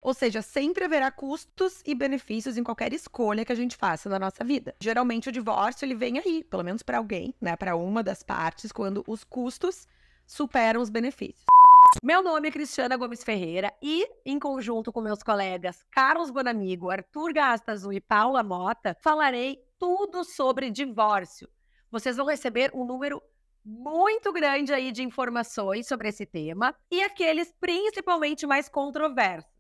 Ou seja, sempre haverá custos e benefícios em qualquer escolha que a gente faça na nossa vida. Geralmente o divórcio ele vem aí, pelo menos para alguém, né, para uma das partes, quando os custos superam os benefícios. Meu nome é Cristiana Gomes Ferreira e, em conjunto com meus colegas Carlos Bonamigo, Arthur Gastazu e Paula Mota, falarei tudo sobre divórcio. Vocês vão receber um número muito grande aí de informações sobre esse tema e aqueles principalmente mais controversos.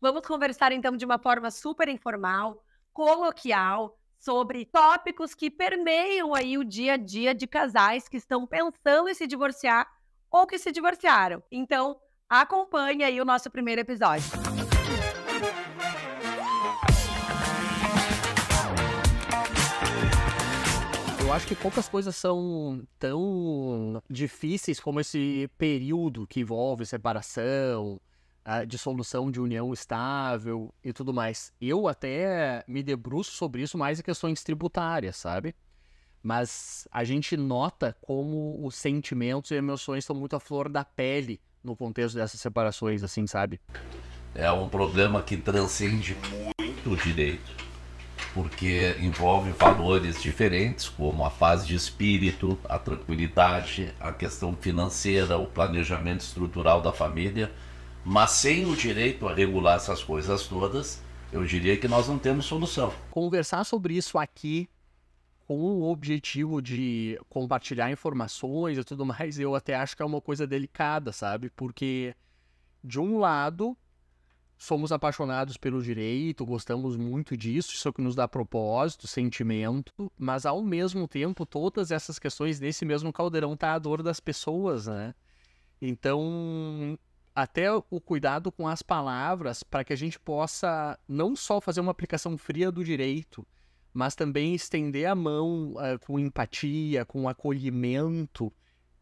Vamos conversar então de uma forma super informal, coloquial, sobre tópicos que permeiam aí o dia a dia de casais que estão pensando em se divorciar ou que se divorciaram. Então, acompanhe aí o nosso primeiro episódio. Eu acho que poucas coisas são tão difíceis como esse período que envolve separação, a dissolução de união estável e tudo mais. Eu até me debruço sobre isso mais em questões tributárias, sabe? Mas a gente nota como os sentimentos e emoções estão muito à flor da pele no contexto dessas separações, assim, sabe? É um problema que transcende muito o direito, porque envolve valores diferentes, como a paz de espírito, a tranquilidade, a questão financeira, o planejamento estrutural da família. Mas sem o direito a regular essas coisas todas, eu diria que nós não temos solução. Conversar sobre isso aqui com o objetivo de compartilhar informações e tudo mais, eu até acho que é uma coisa delicada, sabe? Porque, de um lado, somos apaixonados pelo direito, gostamos muito disso, isso é o que nos dá propósito, sentimento, mas, ao mesmo tempo, todas essas questões nesse mesmo caldeirão tá a dor das pessoas, né? Então, até o cuidado com as palavras para que a gente possa não só fazer uma aplicação fria do direito, mas também estender a mão com empatia, com acolhimento.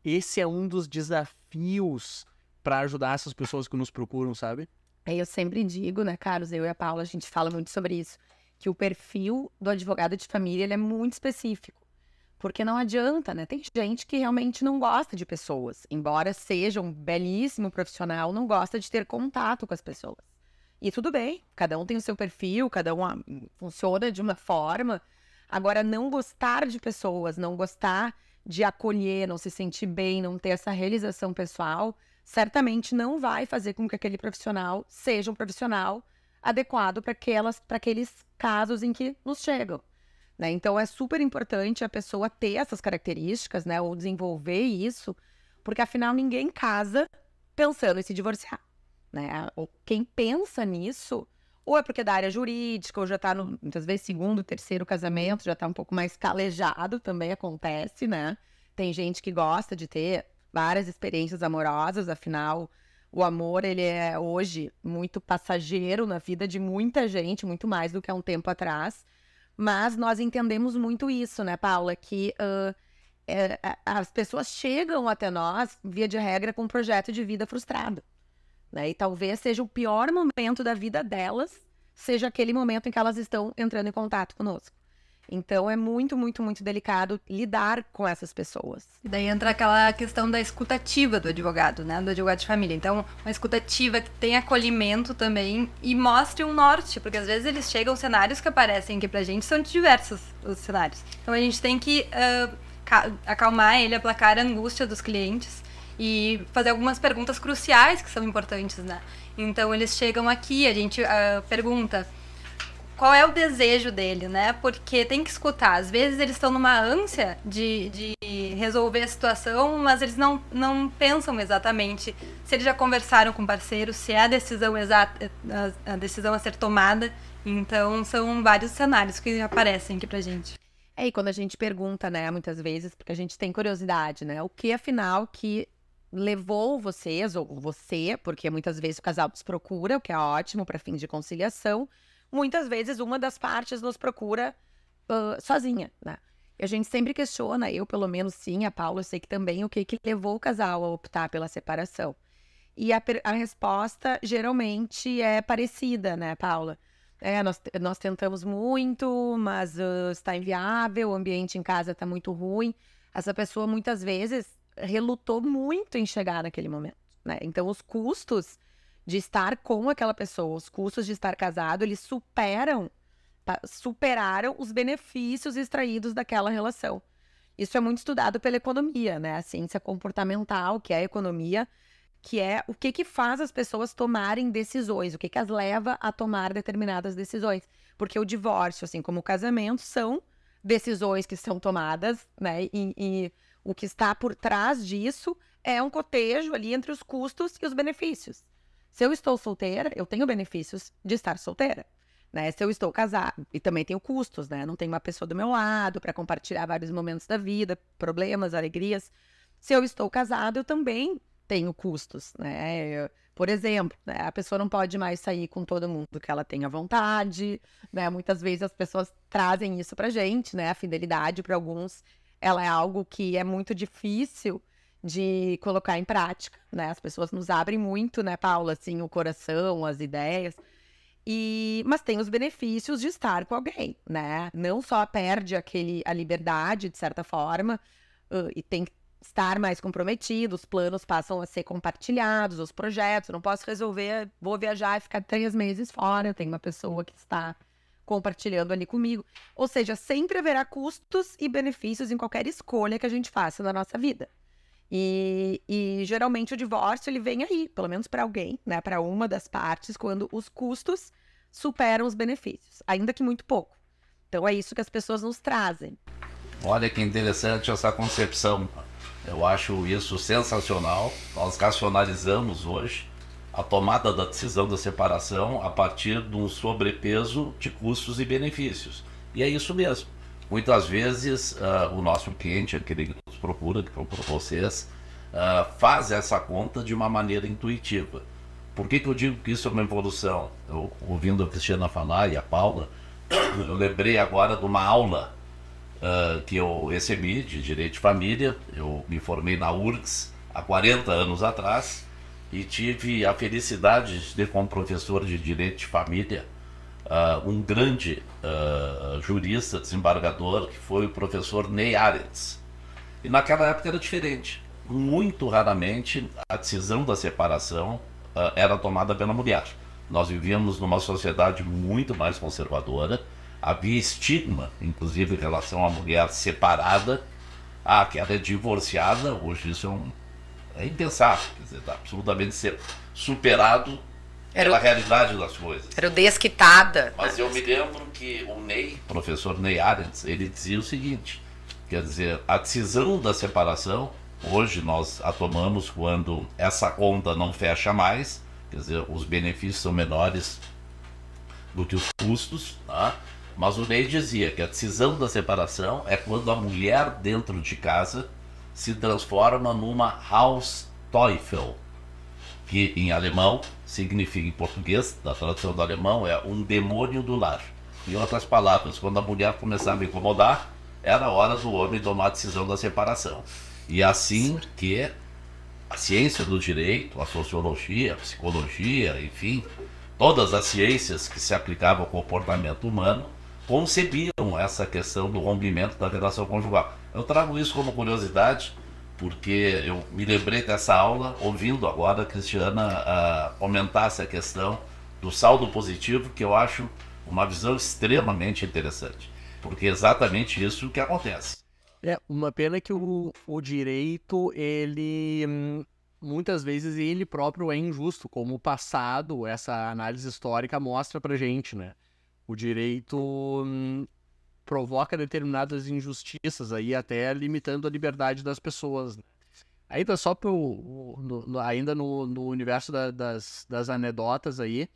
Esse é um dos desafios para ajudar essas pessoas que nos procuram, sabe? Eu sempre digo, né, Carlos, eu e a Paula, a gente fala muito sobre isso, que o perfil do advogado de família ele é muito específico. Porque não adianta, né? Tem gente que realmente não gosta de pessoas. Embora seja um belíssimo profissional, não gosta de ter contato com as pessoas. E tudo bem, cada um tem o seu perfil, cada um funciona de uma forma. Agora, não gostar de pessoas, não gostar de acolher, não se sentir bem, não ter essa realização pessoal, certamente não vai fazer com que aquele profissional seja um profissional adequado para aqueles casos em que nos chegam. Né? Então, é super importante a pessoa ter essas características, né? Ou desenvolver isso, porque afinal ninguém casa pensando em se divorciar. Né? Ou quem pensa nisso, ou é porque é da área jurídica, ou já está muitas vezes, segundo, terceiro casamento, já está um pouco mais calejado, também acontece, né? Tem gente que gosta de ter várias experiências amorosas, afinal, o amor, ele é hoje muito passageiro na vida de muita gente, muito mais do que há um tempo atrás. Mas nós entendemos muito isso, né, Paula? Que as pessoas chegam até nós, via de regra, com um projeto de vida frustrado. Né? E talvez seja o pior momento da vida delas, seja aquele momento em que elas estão entrando em contato conosco. Então é muito, muito, muito delicado lidar com essas pessoas. E daí entra aquela questão da escutativa do advogado, né? Do advogado de família. Então, uma escutativa que tem acolhimento também e mostre um norte, porque às vezes eles chegam, cenários que aparecem aqui pra gente são diversos os cenários. Então a gente tem que acalmar ele, aplacar a angústia dos clientes e fazer algumas perguntas cruciais que são importantes, né? Então eles chegam aqui, a gente pergunta qual é o desejo dele, né? Porque tem que escutar. Às vezes eles estão numa ânsia de resolver a situação, mas eles não pensam exatamente se eles já conversaram com o parceiro, se é a decisão exata, a decisão a ser tomada. Então, são vários cenários que aparecem aqui pra gente. E quando a gente pergunta, né, muitas vezes, porque a gente tem curiosidade, né? O que, afinal, que levou vocês, ou você, porque muitas vezes o casal nos procura, o que é ótimo para fins de conciliação. Muitas vezes uma das partes nos procura sozinha, né? E a gente sempre questiona, eu pelo menos sim, a Paula, eu sei que também, o que levou o casal a optar pela separação. E a resposta geralmente é parecida, né, Paula? Nós tentamos muito, mas está inviável, o ambiente em casa está muito ruim. Essa pessoa muitas vezes relutou muito em chegar naquele momento, né? Então os custos de estar com aquela pessoa, os custos de estar casado, eles superaram os benefícios extraídos daquela relação. Isso é muito estudado pela economia, né? A ciência comportamental, que é a economia, que é o que faz as pessoas tomarem decisões, o que as leva a tomar determinadas decisões. Porque o divórcio, assim como o casamento, são decisões que são tomadas, né? E o que está por trás disso é um cotejo ali entre os custos e os benefícios. Se eu estou solteira, eu tenho benefícios de estar solteira, né? Se eu estou casada, e também tenho custos, né? Não tenho uma pessoa do meu lado para compartilhar vários momentos da vida, problemas, alegrias. Se eu estou casada, eu também tenho custos, né? Por exemplo, né? A pessoa não pode mais sair com todo mundo que ela tenha vontade, né? Muitas vezes as pessoas trazem isso pra gente, né? A fidelidade para alguns, ela é algo que é muito difícil de colocar em prática, né? As pessoas nos abrem muito, né, Paula, assim, o coração, as ideias. Mas tem os benefícios de estar com alguém, né? Não só perde a liberdade, de certa forma, e tem que estar mais comprometido, os planos passam a ser compartilhados, os projetos, eu não posso resolver, vou viajar e ficar 3 meses fora, eu tenho uma pessoa que está compartilhando ali comigo. Ou seja, sempre haverá custos e benefícios em qualquer escolha que a gente faça na nossa vida. E geralmente o divórcio, ele vem aí, pelo menos para alguém, né, para uma das partes, quando os custos superam os benefícios, ainda que muito pouco. Então é isso que as pessoas nos trazem. Olha que interessante essa concepção. Eu acho isso sensacional. Nós racionalizamos hoje a tomada da decisão da separação a partir de um sobrepeso de custos e benefícios. E é isso mesmo. Muitas vezes o nosso cliente, aquele que nos procura, que procura vocês, faz essa conta de uma maneira intuitiva. Por que eu digo que isso é uma evolução? Eu, ouvindo a Cristiana falar e a Paula, eu lembrei agora de uma aula que eu recebi de Direito de Família. Eu me formei na URGS há 40 anos atrás e tive a felicidade de ter como professor de Direito de Família um grande jurista, desembargador, que foi o professor Ney Arends. E naquela época era diferente. Muito raramente a decisão da separação era tomada pela mulher. Nós vivíamos numa sociedade muito mais conservadora. Havia estigma, inclusive, em relação à mulher separada. Que ela é divorciada. Hoje isso é impensável. Quer dizer, está absolutamente superado pela realidade das coisas. Era o desquitada. Mas eu me lembro que o Ney, professor Ney Arends, ele dizia o seguinte, quer dizer, a decisão da separação, hoje nós a tomamos quando essa conta não fecha mais, quer dizer, os benefícios são menores do que os custos, tá? Mas o Ney dizia que a decisão da separação é quando a mulher dentro de casa se transforma numa Hausteufel, que em alemão significa, em português, da tradução do alemão, é um demônio do lar. Em outras palavras, quando a mulher começava a incomodar, era hora do homem tomar a decisão da separação. E assim que a ciência do direito, a sociologia, a psicologia, enfim, todas as ciências que se aplicavam ao comportamento humano, concebiam essa questão do rompimento da relação conjugal. Eu trago isso como curiosidade, porque eu me lembrei dessa aula, ouvindo agora a Cristiana comentar essa questão do saldo positivo, que eu acho uma visão extremamente interessante, porque é exatamente isso que acontece. Uma pena que o direito, ele muitas vezes ele próprio é injusto, como o passado, essa análise histórica mostra pra gente, né? O direito provoca determinadas injustiças aí, até limitando a liberdade das pessoas, né? Ainda só ainda no universo das anedotas aí,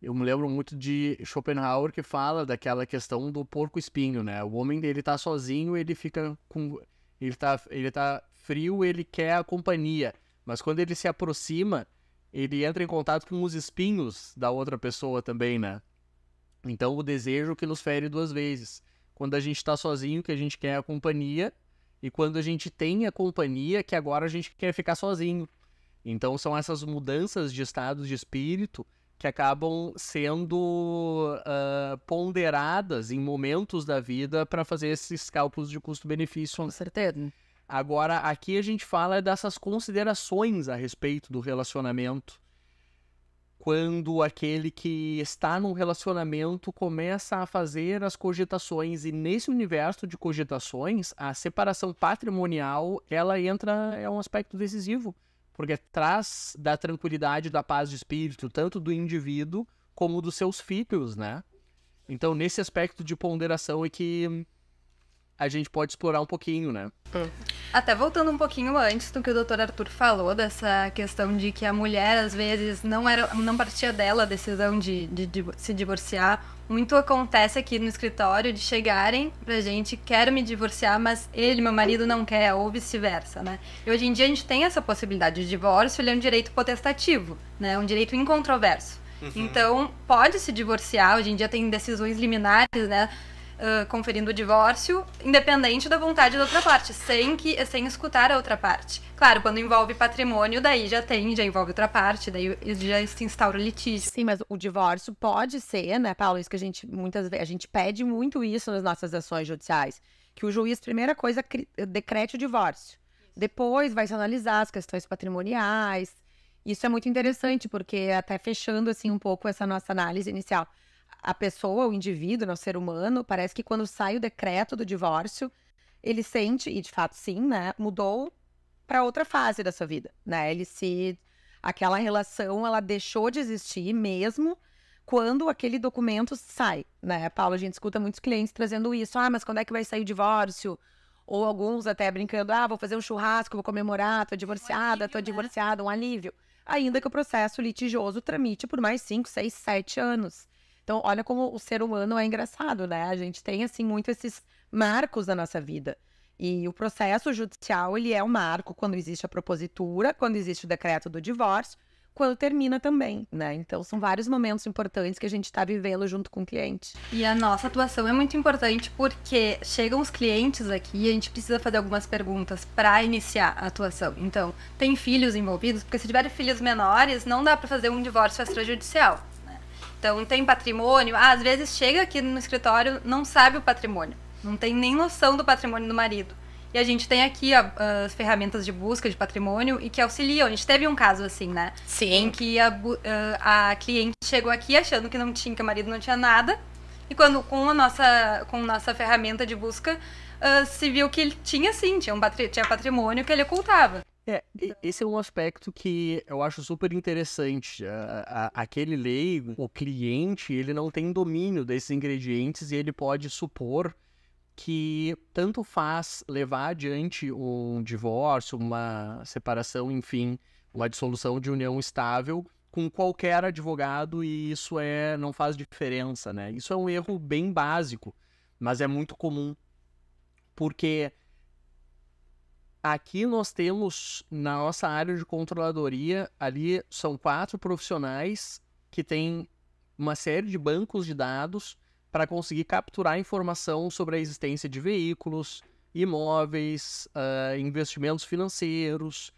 eu me lembro muito de Schopenhauer, que fala daquela questão do porco-espinho, né? O homem, ele tá sozinho, ele fica com... Ele tá frio, ele quer a companhia. Mas quando ele se aproxima, ele entra em contato com os espinhos da outra pessoa também, né? Então, o desejo que nos fere 2 vezes. Quando a gente tá sozinho, que a gente quer a companhia, e quando a gente tem a companhia, que agora a gente quer ficar sozinho. Então, são essas mudanças de estados de espírito que acabam sendo ponderadas em momentos da vida para fazer esses cálculos de custo-benefício. Com certeza. Agora, aqui a gente fala dessas considerações a respeito do relacionamento. quando aquele que está num relacionamento começa a fazer as cogitações, e nesse universo de cogitações, a separação patrimonial, ela entra, é um aspecto decisivo, porque traz da tranquilidade, da paz de espírito, tanto do indivíduo como dos seus filhos, né? Então, nesse aspecto de ponderação é que a gente pode explorar um pouquinho, né? Até voltando um pouquinho antes do que o Dr. Arthur falou, dessa questão de que a mulher, às vezes, não partia dela a decisão de se divorciar. Muito acontece aqui no escritório de chegarem pra gente, quero me divorciar, mas meu marido, não quer, ou vice-versa, né? E hoje em dia a gente tem essa possibilidade de divórcio, ele é um direito potestativo, né? Um direito incontroverso. Então, pode se divorciar, hoje em dia tem decisões liminares, né? Conferindo o divórcio, independente da vontade da outra parte, sem escutar a outra parte. Claro, quando envolve patrimônio, daí já envolve outra parte, daí já se instaura o litígio. Sim, mas o divórcio pode ser, né, Paulo, isso que muitas vezes, a gente pede muito isso nas nossas ações judiciais, que o juiz, primeira coisa, decrete o divórcio. Depois vai se analisar as questões patrimoniais. Isso é muito interessante, porque até fechando, assim, um pouco essa nossa análise inicial, a pessoa, o indivíduo, o ser humano, parece que quando sai o decreto do divórcio, ele sente, e de fato sim, né, mudou para outra fase da sua vida, né? Aquela relação, ela deixou de existir mesmo quando aquele documento sai, né? Paulo, a gente escuta muitos clientes trazendo isso, mas quando é que vai sair o divórcio? Ou alguns até brincando, vou fazer um churrasco, vou comemorar, tô divorciada, um alívio. Ainda que o processo litigioso tramite por mais 5, 6, 7 anos. Então, olha como o ser humano é engraçado, né? A gente tem, assim, muito esses marcos da nossa vida. E o processo judicial, ele é um marco quando existe a propositura, quando existe o decreto do divórcio, quando termina também, né? Então, são vários momentos importantes que a gente está vivendo junto com o cliente. E a nossa atuação é muito importante porque chegam os clientes aqui e a gente precisa fazer algumas perguntas para iniciar a atuação. Então, tem filhos envolvidos? Porque se tiver filhos menores, não dá para fazer um divórcio extrajudicial. Então, tem patrimônio. Às vezes chega aqui no escritório, não sabe o patrimônio. Não tem nem noção do patrimônio do marido. E a gente tem aqui as ferramentas de busca de patrimônio e que auxiliam. A gente teve um caso assim, né? Sim. Em que a cliente chegou aqui achando que que o marido não tinha nada. E quando com a nossa ferramenta de busca, se viu que ele tinha sim, tinha patrimônio que ele ocultava. Esse é um aspecto que eu acho super interessante. Aquele leigo, o cliente, ele não tem domínio desses ingredientes e ele pode supor que tanto faz levar adiante um divórcio, uma separação, enfim, uma dissolução de união estável com qualquer advogado, e isso não faz diferença, né? Isso é um erro bem básico, mas é muito comum, porque aqui nós temos, na nossa área de controladoria, ali são 4 profissionais que têm uma série de bancos de dados para conseguir capturar informação sobre a existência de veículos, imóveis, investimentos financeiros,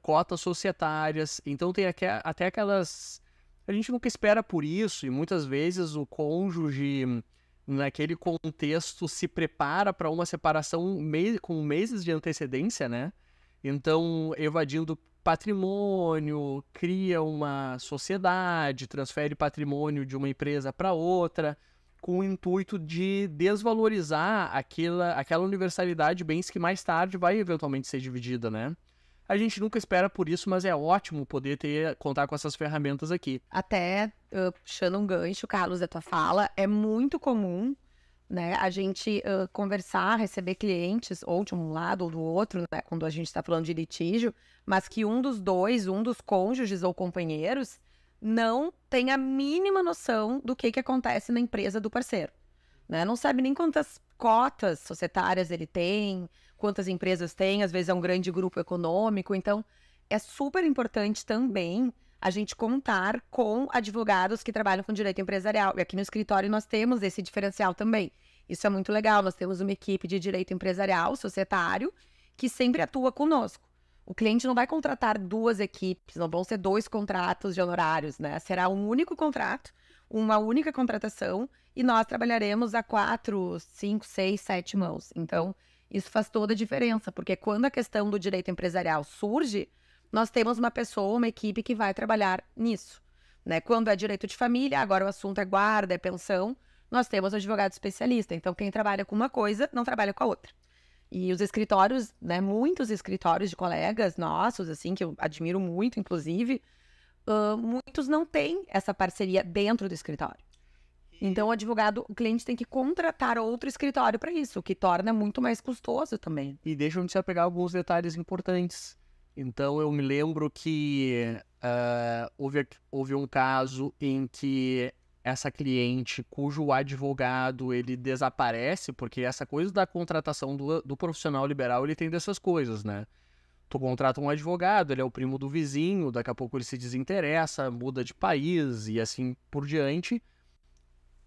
cotas societárias. Então tem até aquelas... A gente nunca espera por isso, e muitas vezes o cônjuge, naquele contexto, se prepara para uma separação com meses de antecedência, né? Então, evadindo patrimônio, cria uma sociedade, transfere patrimônio de uma empresa para outra, com o intuito de desvalorizar aquela universalidade de bens que mais tarde vai eventualmente ser dividida, né? A gente nunca espera por isso, mas é ótimo poder contar com essas ferramentas aqui. Até, puxando um gancho, Carlos, da tua fala, é muito comum, né, a gente conversar, receber clientes, ou de um lado ou do outro, né, quando a gente está falando de litígio, mas que um dos cônjuges ou companheiros, não tem a mínima noção do que acontece na empresa do parceiro, né? Não sabe nem quantas cotas societárias ele tem, quantas empresas tem, às vezes é um grande grupo econômico. Então, é super importante também a gente contar com advogados que trabalham com direito empresarial. E aqui no escritório nós temos esse diferencial também. Isso é muito legal, nós temos uma equipe de direito empresarial, societário, que sempre atua conosco. O cliente não vai contratar 2 equipes, não vão ser 2 contratos de honorários, né? Será um único contrato, uma única contratação, e nós trabalharemos a 4, 5, 6, 7 mãos. Então, isso faz toda a diferença, porque quando a questão do direito empresarial surge, nós temos uma pessoa, uma equipe que vai trabalhar nisso, né? Quando é direito de família, agora o assunto é guarda, é pensão, nós temos advogado especialista. Então, quem trabalha com uma coisa, não trabalha com a outra. E os escritórios, né, muitos escritórios de colegas nossos, assim, que eu admiro muito, inclusive, muitos não têm essa parceria dentro do escritório. Então, o cliente tem que contratar outro escritório para isso, o que torna muito mais custoso também. E deixa eu te pegar alguns detalhes importantes. Então, eu me lembro que houve um caso em que essa cliente, cujo advogado, ele desaparece, porque essa coisa da contratação do profissional liberal, ele tem dessas coisas, né? Tu contrata um advogado, ele é o primo do vizinho, daqui a pouco ele se desinteressa, muda de país e assim por diante.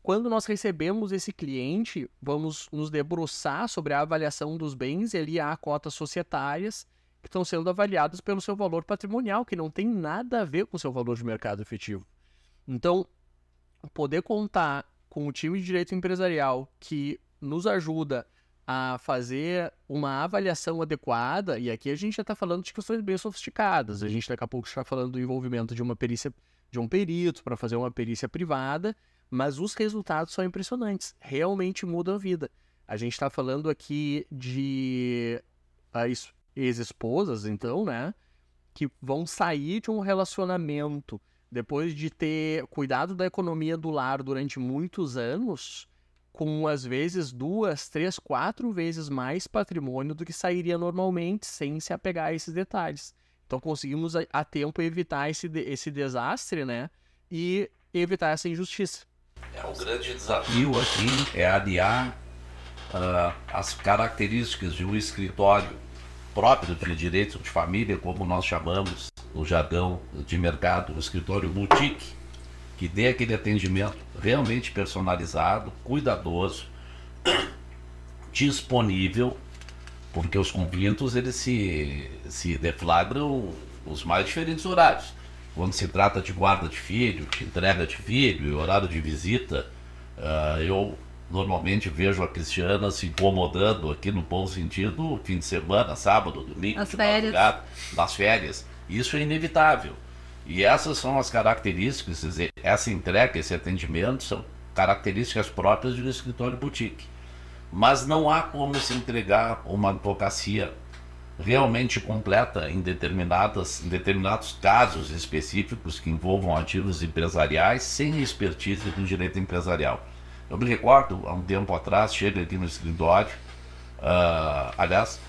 Quando nós recebemos esse cliente, vamos nos debruçar sobre a avaliação dos bens, e ali há cotas societárias que estão sendo avaliadas pelo seu valor patrimonial, que não tem nada a ver com o seu valor de mercado efetivo. Então, poder contar com o time de direito empresarial que nos ajuda a fazer uma avaliação adequada, e aqui a gente já está falando de questões bem sofisticadas, a gente daqui a pouco está falando do envolvimento de uma perícia, de um perito para fazer uma perícia privada, mas os resultados são impressionantes, realmente mudam a vida. A gente está falando aqui de ex-esposas, então, né, que vão sair de um relacionamento depois de ter cuidado da economia do lar durante muitos anos, com, às vezes, 2, 3, 4 vezes mais patrimônio do que sairia normalmente, sem se apegar a esses detalhes. Então, conseguimos a tempo evitar esse desastre, né, e evitar essa injustiça. O grande desafio aqui é aliar as características de um escritório próprio de direito de família, como nós chamamos no jargão de mercado, o escritório boutique, que dê aquele atendimento realmente personalizado, cuidadoso, disponível, porque os conflitos eles se deflagram os mais diferentes horários. Quando se trata de guarda de filho, de entrega de filho e horário de visita, eu normalmente vejo a Cristiana se incomodando aqui no bom sentido, fim de semana, sábado, domingo, nas férias. Nas férias. Isso é inevitável. E essas são as características, quer dizer, essa entrega, esse atendimento são características próprias de um escritório boutique. Mas não há como se entregar uma advocacia realmente completa em determinados casos específicos que envolvam ativos empresariais sem expertise do direito empresarial. Eu me recordo, há um tempo atrás, chega aqui no escritório, aliás,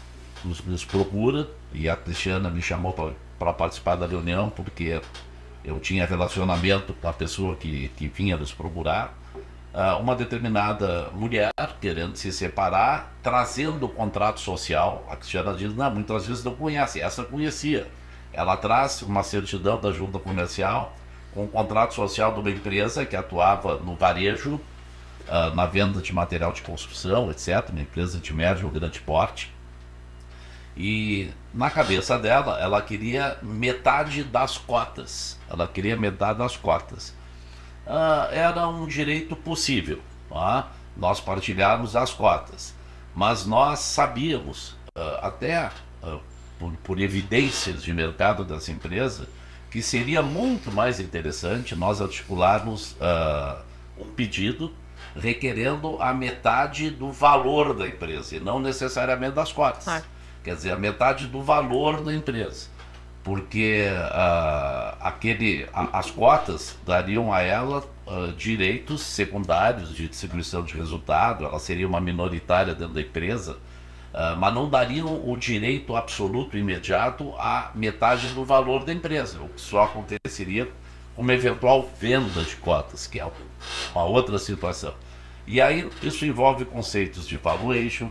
nos procura, e a Cristiana me chamou para participar da reunião, porque eu tinha relacionamento com a pessoa que vinha nos procurar, uma determinada mulher querendo se separar, trazendo o contrato social. A Cristiana diz, não, muitas vezes não conhece, essa conhecia. Ela traz uma certidão da junta comercial com o contrato social de uma empresa que atuava no varejo, na venda de material de construção, etc., uma empresa de médio ou grande porte. E na cabeça dela, ela queria metade das cotas. Era um direito possível, nós partilharmos as cotas. Mas nós sabíamos, até por evidências de mercado dessa empresa, que seria muito mais interessante nós articularmos um pedido requerendo a metade do valor da empresa, e não necessariamente das cotas. Quer dizer, a metade do valor da empresa. Porque as cotas dariam a ela direitos secundários de distribuição de resultado, ela seria uma minoritária dentro da empresa, mas não dariam o direito absoluto imediato à metade do valor da empresa, o que só aconteceria com uma eventual venda de cotas, que é uma outra situação. E aí isso envolve conceitos de valuation,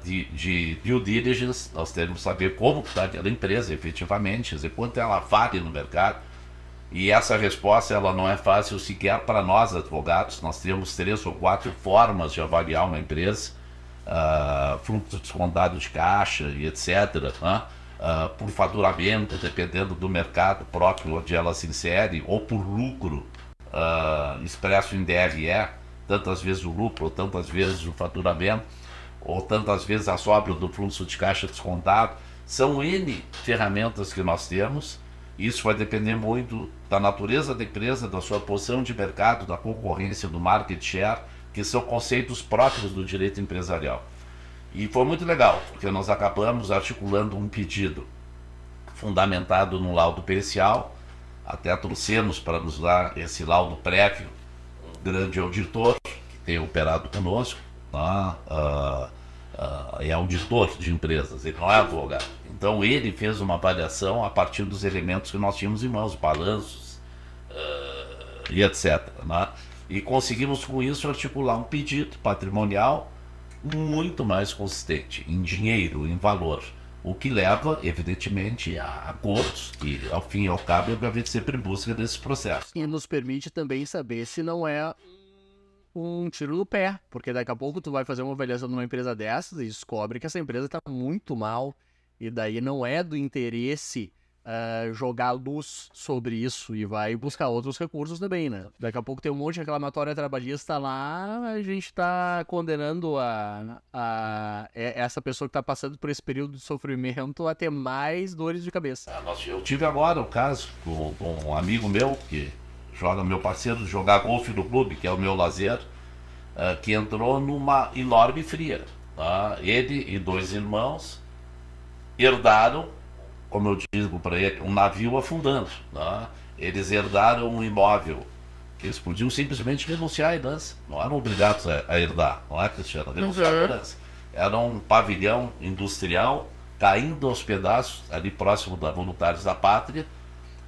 de due diligence. Nós temos que saber como está aquela empresa efetivamente, dizer, quanto ela vale no mercado. E essa resposta ela não é fácil sequer para nós advogados. Nós temos 3 ou 4 formas de avaliar uma empresa, fluxo descontado de caixa e etc., por faturamento, dependendo do mercado próprio onde ela se insere, ou por lucro expresso em DRE, tantas vezes o lucro, ou tantas vezes o faturamento, ou tantas vezes a sobra do fluxo de caixa descontado. São N ferramentas que nós temos, Isso vai depender muito da natureza da empresa, da sua posição de mercado, da concorrência, do market share, que são conceitos próprios do direito empresarial. E foi muito legal, porque nós acabamos articulando um pedido fundamentado no laudo pericial, até trouxemos para nos dar esse laudo prévio um grande auditor que tem operado conosco, é auditor de empresas, ele não é advogado. Então ele fez uma avaliação a partir dos elementos que nós tínhamos em mãos, balanços e etc. E conseguimos com isso articular um pedido patrimonial muito mais consistente em dinheiro, em valor. O que leva, evidentemente, a acordos que, ao fim e ao cabo, a gente sempre busca desse processo. E nos permite também saber se não é um tiro no pé, porque daqui a pouco tu vai fazer uma avaliação numa empresa dessas e descobre que essa empresa está muito mal, e daí não é do interesse jogar luz sobre isso e vai buscar outros recursos também, né? Daqui a pouco tem um monte de reclamatória trabalhista lá, a gente está condenando essa pessoa que está passando por esse período de sofrimento a ter mais dores de cabeça. Eu tive agora o caso com um amigo meu, que joga, meu parceiro de jogar golfe no clube, que é o meu lazer, que entrou numa enorme fria. Ele e 2 irmãos herdaram, como eu digo para ele, um navio afundando. Eles herdaram um imóvel que eles podiam simplesmente renunciar à herança. Não eram obrigados a herdar, não é, Cristiano? Renunciar à herança. Era um pavilhão industrial caindo aos pedaços, ali próximo da Voluntários da Pátria,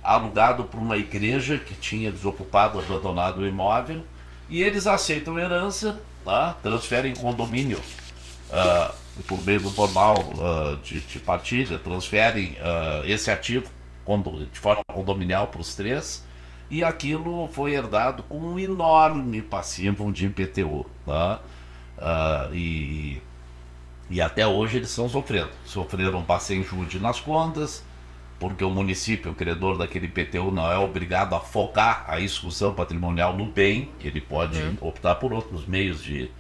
alugado por uma igreja que tinha desocupado, abandonado o imóvel, e eles aceitam a herança, transferem condomínio por meio do formal de partilha, transferem esse ativo de forma condominial para os 3, e aquilo foi herdado com um enorme passivo de IPTU. E até hoje eles estão sofreram um passeio-jude nas contas, porque o município, o credor daquele IPTU, não é obrigado a focar a execução patrimonial no bem, ele pode optar por outros meios de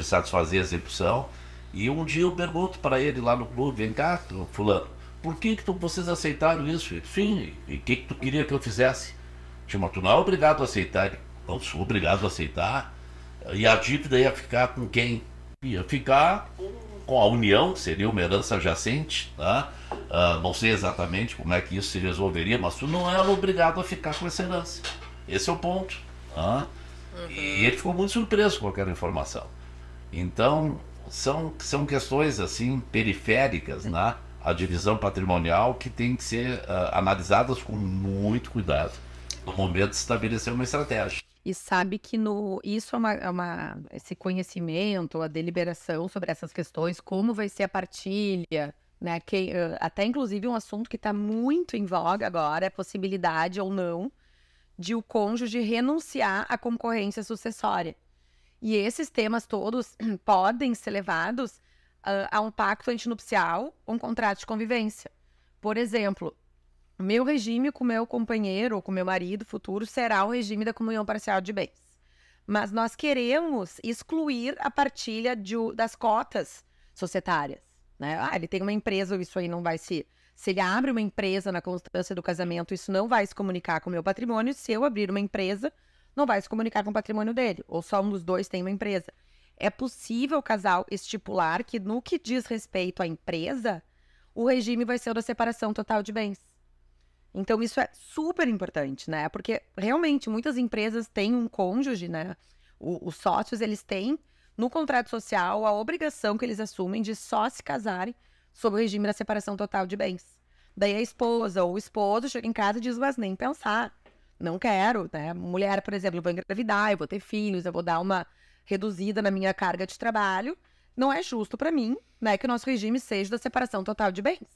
satisfazer a execução. E um dia eu pergunto para ele lá no clube: vem cá, fulano, por que vocês aceitaram isso? Sim, e o que tu queria que eu fizesse? Mas tu não é obrigado a aceitar. Ele: não sou obrigado a aceitar. E a dívida ia ficar com quem? Ia ficar com a União, seria uma herança adjacente, não sei exatamente como é que isso se resolveria, mas tu não era obrigado a ficar com essa herança. Esse é o ponto. E ele ficou muito surpreso com aquela informação. Então, são questões assim periféricas, a divisão patrimonial, que tem que ser analisadas com muito cuidado no momento de estabelecer uma estratégia. E sabe que isso esse conhecimento, a deliberação sobre essas questões, como vai ser a partilha, né? Até inclusive um assunto que está muito em voga agora é a possibilidade ou não de o cônjuge renunciar à concorrência sucessória. E esses temas todos podem ser levados a um pacto antinupcial ou um contrato de convivência. Por exemplo, o meu regime com o meu companheiro ou com o meu marido futuro será o regime da comunhão parcial de bens. Mas nós queremos excluir a partilha das cotas societárias, né? Ele tem uma empresa, isso aí não vai se ele abre uma empresa na constância do casamento, isso não vai se comunicar com o meu patrimônio. Se eu abrir uma empresa, não vai se comunicar com o patrimônio dele, ou só um dos dois tem uma empresa. É possível o casal estipular que, no que diz respeito à empresa, o regime vai ser o da separação total de bens. Então, isso é super importante, né? Porque, realmente, muitas empresas têm um cônjuge, né? Os sócios, eles têm, no contrato social, a obrigação que eles assumem de só se casarem sob o regime da separação total de bens. Daí a esposa ou o esposo chega em casa e diz: mas nem pensar, não quero, né? Mulher, por exemplo, eu vou engravidar, eu vou ter filhos, eu vou dar uma reduzida na minha carga de trabalho. Não é justo para mim, né, que o nosso regime seja da separação total de bens.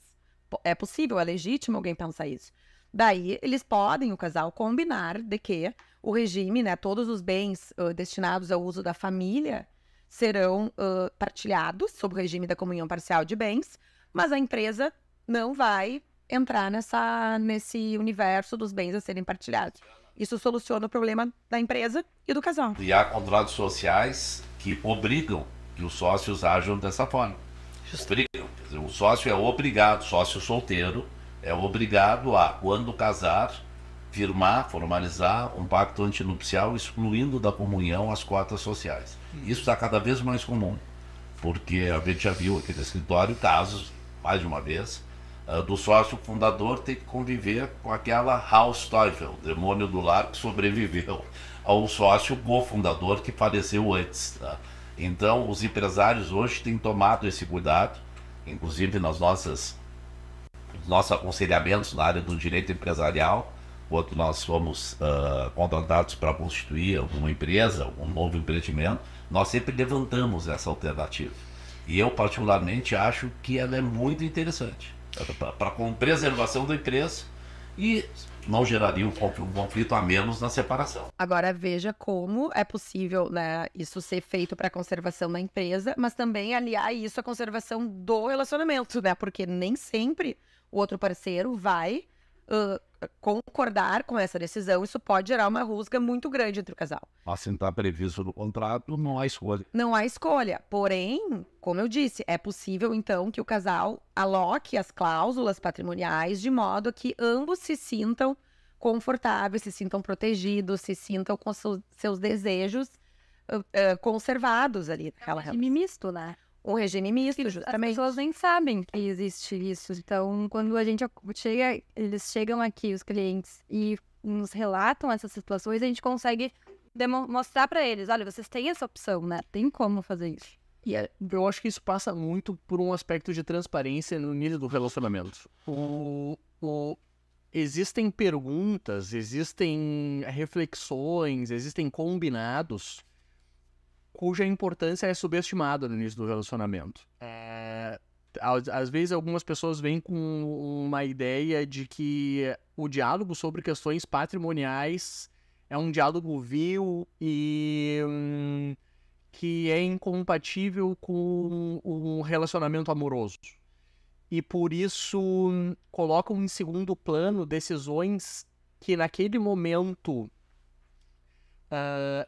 É possível, é legítimo alguém pensar isso. Daí, eles podem, o casal, combinar de que o regime, né, todos os bens destinados ao uso da família serão partilhados sob o regime da comunhão parcial de bens, mas a empresa não vai entrar nesse universo dos bens a serem partilhados. Isso soluciona o problema da empresa e do casal. E há contratos sociais que obrigam que os sócios ajam dessa forma. Obrigam. Quer dizer, o sócio é obrigado, sócio solteiro, é obrigado a, quando casar, firmar, formalizar um pacto antinupcial, excluindo da comunhão as cotas sociais. Isso está cada vez mais comum, porque a gente já viu aqui no escritório casos, mais de uma vez, do sócio fundador ter que conviver com aquela Hausteufel, demônio do lar que sobreviveu ao sócio cofundador que faleceu antes. Tá? Então, os empresários hoje têm tomado esse cuidado, inclusive nos nossos aconselhamentos na área do direito empresarial, quando nós fomos contratados para constituir alguma empresa, algum novo empreendimento, nós sempre levantamos essa alternativa. E eu, particularmente, acho que ela é muito interessante para a preservação da empresa e não geraria um conflito a menos na separação. Agora, veja como é possível, né, isso ser feito para a conservação da empresa, mas também aliar isso à conservação do relacionamento, né? Porque nem sempre o outro parceiro vai concordar com essa decisão. Isso pode gerar uma rusga muito grande entre o casal. Assim está previsto no contrato, não há escolha. Não há escolha. Porém, como eu disse, é possível, então, que o casal aloque as cláusulas patrimoniais de modo que ambos se sintam confortáveis, se sintam protegidos, se sintam com seus desejos conservados ali naquela relação. Regime misto, né? Um regime misto, As justamente. pessoas nem sabem que existe isso. Então, quando a gente chega, eles chegam aqui, os clientes, e nos relatam essas situações, a gente consegue mostrar para eles, olha, vocês têm essa opção, né? Tem como fazer isso. E eu acho que isso passa muito por um aspecto de transparência no nível do relacionamento. Existem perguntas, existem reflexões, existem combinados cuja importância é subestimada no início do relacionamento. Às vezes algumas pessoas vêm com uma ideia de que o diálogo sobre questões patrimoniais é um diálogo vil e que é incompatível com um relacionamento amoroso. E por isso colocam em segundo plano decisões que naquele momento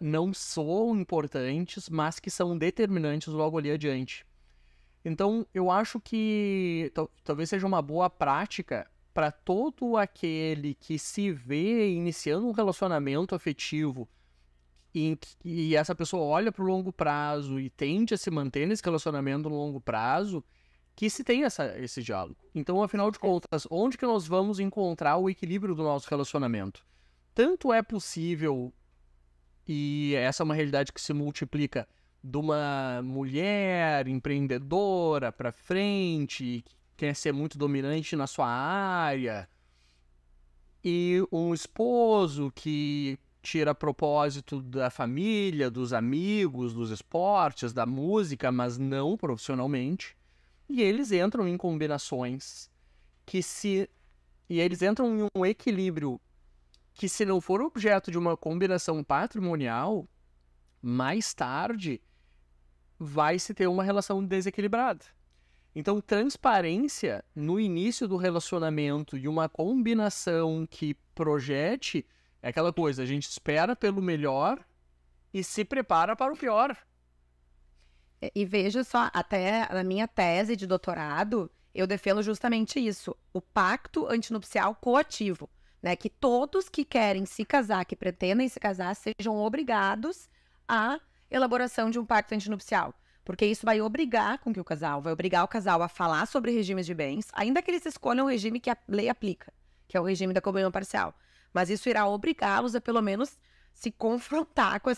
não são importantes, mas que são determinantes logo ali adiante. Então, eu acho que talvez seja uma boa prática para todo aquele que se vê iniciando um relacionamento afetivo e essa pessoa olha para o longo prazo e tende a se manter nesse relacionamento no longo prazo, que se tenha esse diálogo. Então, afinal de contas, onde que nós vamos encontrar o equilíbrio do nosso relacionamento? Tanto é possível, e essa é uma realidade que se multiplica, de uma mulher empreendedora para frente, que quer ser muito dominante na sua área, e um esposo que tira propósito da família, dos amigos, dos esportes, da música, mas não profissionalmente, e eles entram em combinações e eles entram em um equilíbrio que, se não for objeto de uma combinação patrimonial, mais tarde vai se ter uma relação desequilibrada. Então, transparência no início do relacionamento e uma combinação que projete é aquela coisa, a gente espera pelo melhor e se prepara para o pior. E veja só, até na minha tese de doutorado, eu defendo justamente isso, o pacto antinupcial coativo. Né, que todos que querem se casar, que pretendem se casar, sejam obrigados à elaboração de um pacto antinupcial. Porque isso vai obrigar o casal a falar sobre regimes de bens, ainda que eles escolham o regime que a lei aplica, que é o regime da comunhão parcial. Mas isso irá obrigá-los a, pelo menos, se confrontar com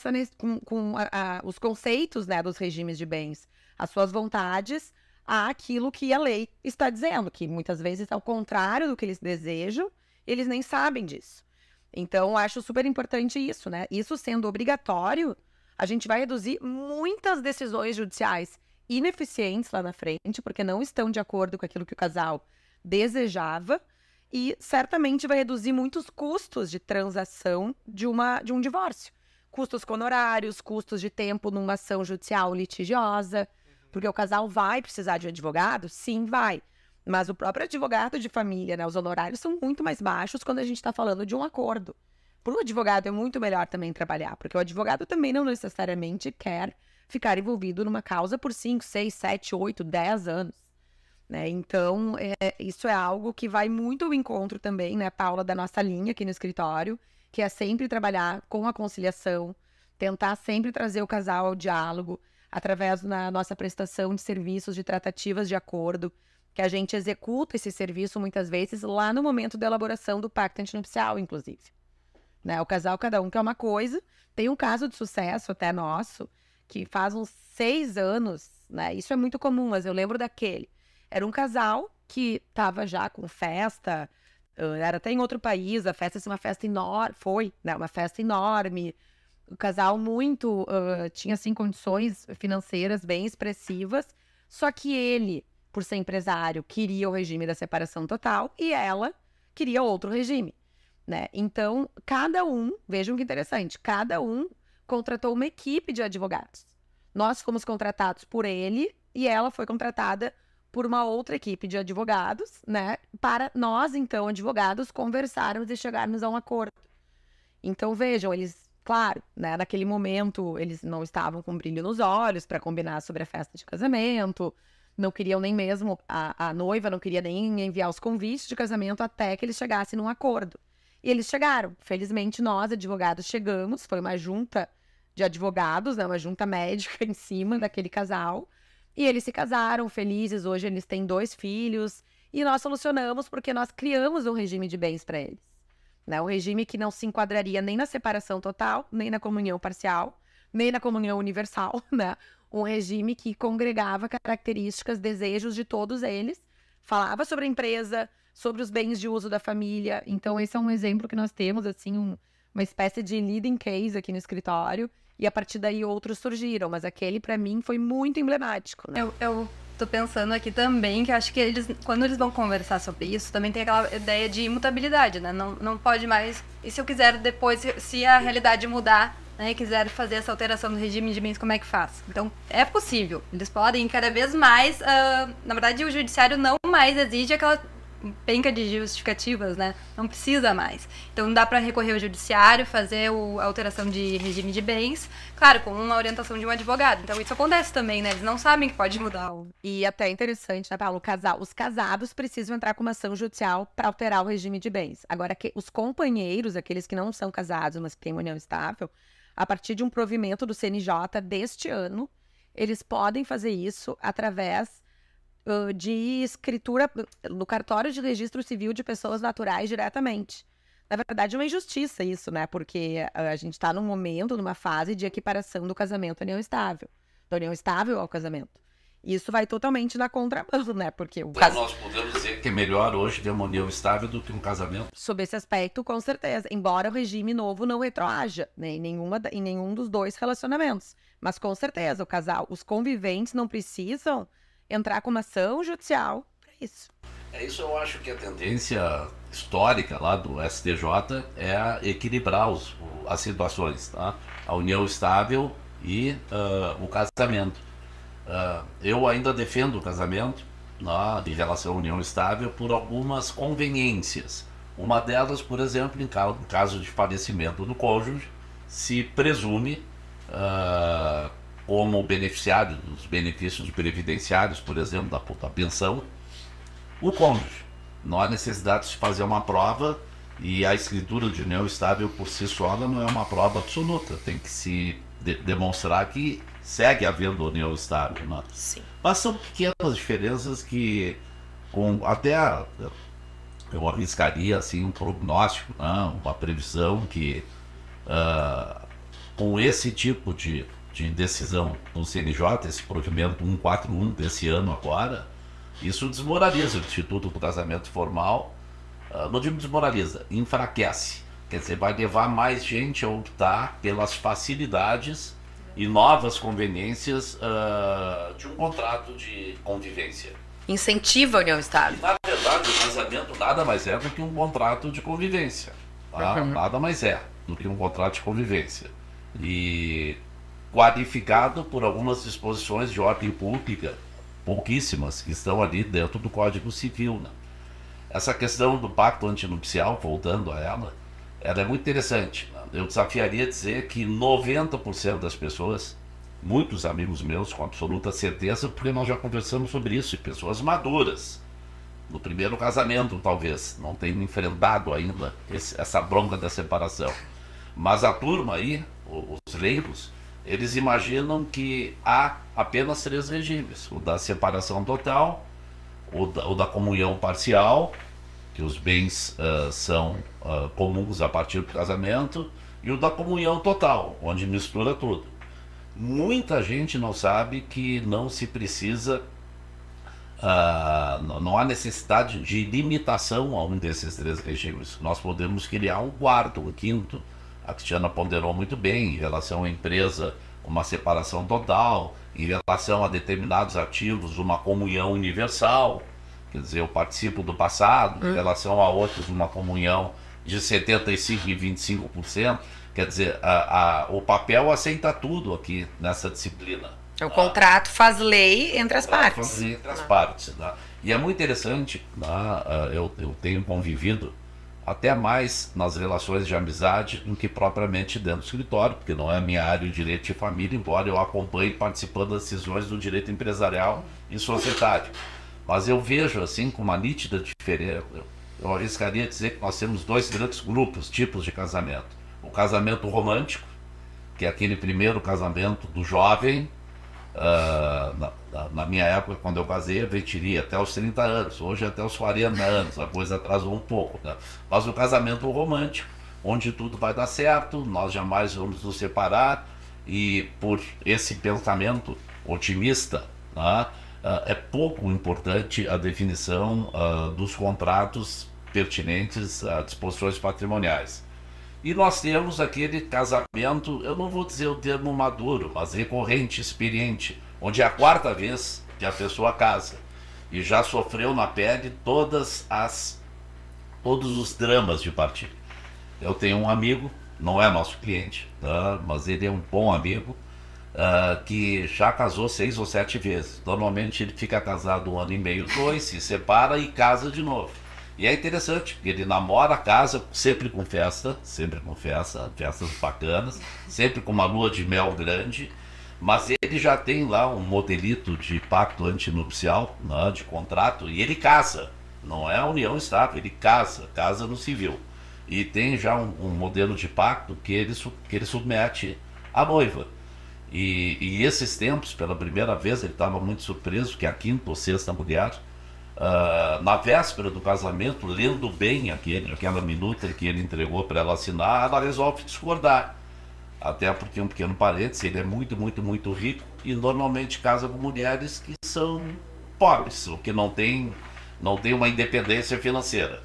os conceitos, né, dos regimes de bens, as suas vontades, àquilo que a lei está dizendo, que muitas vezes é ao contrário do que eles desejam. Eles nem sabem disso. Então, acho super importante isso, né? Isso sendo obrigatório, a gente vai reduzir muitas decisões judiciais ineficientes lá na frente, porque não estão de acordo com aquilo que o casal desejava, e certamente vai reduzir muitos custos de transação de um divórcio. Custos com honorários, custos de tempo numa ação judicial litigiosa, porque o casal vai precisar de um advogado? Sim, vai. Mas o próprio advogado de família, né, os honorários são muito mais baixos quando a gente está falando de um acordo. Para o advogado é muito melhor também trabalhar, porque o advogado também não necessariamente quer ficar envolvido numa causa por 5, 6, 7, 8, 10 anos. né? Então, isso é algo que vai muito ao encontro também, né, Paula, da nossa linha aqui no escritório, que é sempre trabalhar com a conciliação, tentar sempre trazer o casal ao diálogo, através da nossa prestação de serviços, de tratativas de acordo, que a gente executa esse serviço muitas vezes lá no momento da elaboração do pacto antinupcial, inclusive. Né? O casal cada um quer uma coisa. Tem um caso de sucesso até nosso, que faz uns 6 anos, né? Isso é muito comum, mas eu lembro daquele. Era um casal que estava já com festa, era até em outro país, a festa assim, uma festa enorme, foi, né? Uma festa enorme. O casal muito, tinha assim condições financeiras bem expressivas, só que ele, por ser empresário, queria o regime da separação total e ela queria outro regime, né? Então, cada um, vejam que interessante, cada um contratou uma equipe de advogados. Nós fomos contratados por ele e ela foi contratada por uma outra equipe de advogados, né? Para nós, então, advogados, conversarmos e chegarmos a um acordo. Então, vejam, eles, claro, né, naquele momento, eles não estavam com brilho nos olhos para combinar sobre a festa de casamento, não queriam nem mesmo, a noiva não queria nem enviar os convites de casamento até que eles chegassem num acordo. E eles chegaram. Felizmente, nós, advogados, chegamos. Foi uma junta de advogados, né, uma junta médica em cima daquele casal. E eles se casaram felizes. Hoje eles têm 2 filhos. E nós solucionamos porque nós criamos um regime de bens para eles. Né? Um regime que não se enquadraria nem na separação total, nem na comunhão parcial, nem na comunhão universal, né? Um regime que congregava características, desejos de todos eles, falava sobre a empresa, sobre os bens de uso da família. Então, esse é um exemplo que nós temos, assim, uma espécie de leading case aqui no escritório, e a partir daí outros surgiram, mas aquele, para mim, foi muito emblemático, né? Eu tô pensando aqui também que acho que eles, quando eles vão conversar sobre isso, também tem aquela ideia de imutabilidade, né? Não pode mais... E se eu quiser depois, se a realidade mudar, né, e quiser fazer essa alteração do regime de bens, como é que faz? Então, é possível. Eles podem cada vez mais... na verdade, o judiciário não mais exige aquela penca de justificativas, né? Não precisa mais. Então, dá para recorrer ao judiciário, fazer a alteração de regime de bens, claro, com uma orientação de um advogado. Então, isso acontece também, né? Eles não sabem que pode mudar. E até interessante, né, Paulo? Os casados precisam entrar com uma ação judicial para alterar o regime de bens. Agora, os companheiros, aqueles que não são casados, mas que têm uma união estável, a partir de um provimento do CNJ deste ano, eles podem fazer isso através de escritura no cartório de registro civil de pessoas naturais diretamente. Na verdade, é uma injustiça isso, né? Porque a gente está num momento, numa fase de equiparação do casamento à união estável. Da união estável ao casamento. Isso vai totalmente na contramão, né? Porque nós podemos dizer que é melhor hoje ter uma união estável do que um casamento? Sob esse aspecto, com certeza. Embora o regime novo não retroaja, né, em nenhum dos 2 relacionamentos. Mas com certeza, o casal, os conviventes não precisam entrar com uma ação judicial para isso. Isso eu acho que a tendência histórica lá do STJ é equilibrar as situações, tá? A união estável e o casamento. Eu ainda defendo o casamento, né, em relação à união estável por algumas conveniências. Uma delas, por exemplo, em caso de falecimento do cônjuge, se presume como beneficiário dos benefícios previdenciários, por exemplo, da pensão, o cônjuge. Não há necessidade de se fazer uma prova, e a escritura de união estável por si só não é uma prova absoluta. Tem que se demonstrar que segue havendo união estável. Né? Sim. Mas são pequenas diferenças que, até eu arriscaria assim, um prognóstico, né? Uma previsão que, com esse tipo de decisão no CNJ, esse provimento 141 desse ano agora, isso desmoraliza o Instituto do Casamento Formal. Não digo desmoraliza, enfraquece. Quer dizer, vai levar mais gente a optar pelas facilidades e novas conveniências de um contrato de convivência. Incentiva a união estável. E, na verdade, o casamento nada mais é do que um contrato de convivência. Tá? Nada mais é do que um contrato de convivência. E qualificado por algumas disposições de ordem pública, pouquíssimas, que estão ali dentro do Código Civil. Né? Essa questão do pacto antinupcial, voltando a ela é muito interessante. Eu desafiaria a dizer que 90% das pessoas muitos amigos meus com absoluta certeza, porque nós já conversamos sobre isso, e pessoas maduras, no primeiro casamento talvez, não tenham enfrentado ainda essa bronca da separação. Mas a turma aí, os leigos, eles imaginam que há apenas 3 regimes: o da separação total, o da comunhão parcial, que os bens são comuns a partir do casamento, e o da comunhão total, onde mistura tudo. Muita gente não sabe que não se precisa, não há necessidade de limitação a um desses 3 regimes. Nós podemos criar um quarto, um quinto. A Cristiana ponderou muito bem em relação à empresa, uma separação total, em relação a determinados ativos, uma comunhão universal, quer dizer, eu participo do passado, em relação a outros, uma comunhão de 75% e 25%, quer dizer, o papel aceita tudo aqui nessa disciplina. O contrato faz lei entre as partes. Faz lei entre as partes. Tá? E é muito interessante, tá? Eu tenho convivido até mais nas relações de amizade do que propriamente dentro do escritório, porque não é a minha área de direito de família, embora eu acompanhe participando das decisões do direito empresarial e societário. Mas eu vejo assim com uma nítida diferença. Eu arriscaria dizer que nós temos 2 grandes grupos, tipos de casamento. O casamento romântico, que é aquele primeiro casamento do jovem. Na minha época, quando eu casei, a gente iria até os 30 anos, hoje até os 40 anos, a coisa atrasou um pouco, né? Mas o casamento romântico, onde tudo vai dar certo, nós jamais vamos nos separar, e por esse pensamento otimista, né, é pouco importante a definição dos contratos pertinentes a disposições patrimoniais. E nós temos aquele casamento, eu não vou dizer o termo maduro, mas recorrente, experiente, onde é a 4ª vez que a pessoa casa e já sofreu na pele todos os dramas de partilha. Eu tenho um amigo, não é nosso cliente, tá? Mas ele é um bom amigo, que já casou 6 ou 7 vezes. Normalmente ele fica casado 1 ano e meio, 2, se separa e casa de novo. E é interessante, porque ele namora, casa, sempre com festas bacanas, sempre com uma lua de mel grande, mas ele já tem lá um modelito de pacto antinupcial, né, de contrato, e ele casa, não é a união estável, ele casa no civil. E tem já um modelo de pacto que ele submete à noiva. E esses tempos, pela primeira vez, ele estava muito surpreso, que é a 5ª ou 6ª mulher, na véspera do casamento, lendo bem aquela minuta que ele entregou para ela assinar, ela resolve discordar. Até porque, um pequeno parênteses, ele é muito, muito, muito rico e normalmente casa com mulheres que são pobres, ou que não tem uma independência financeira.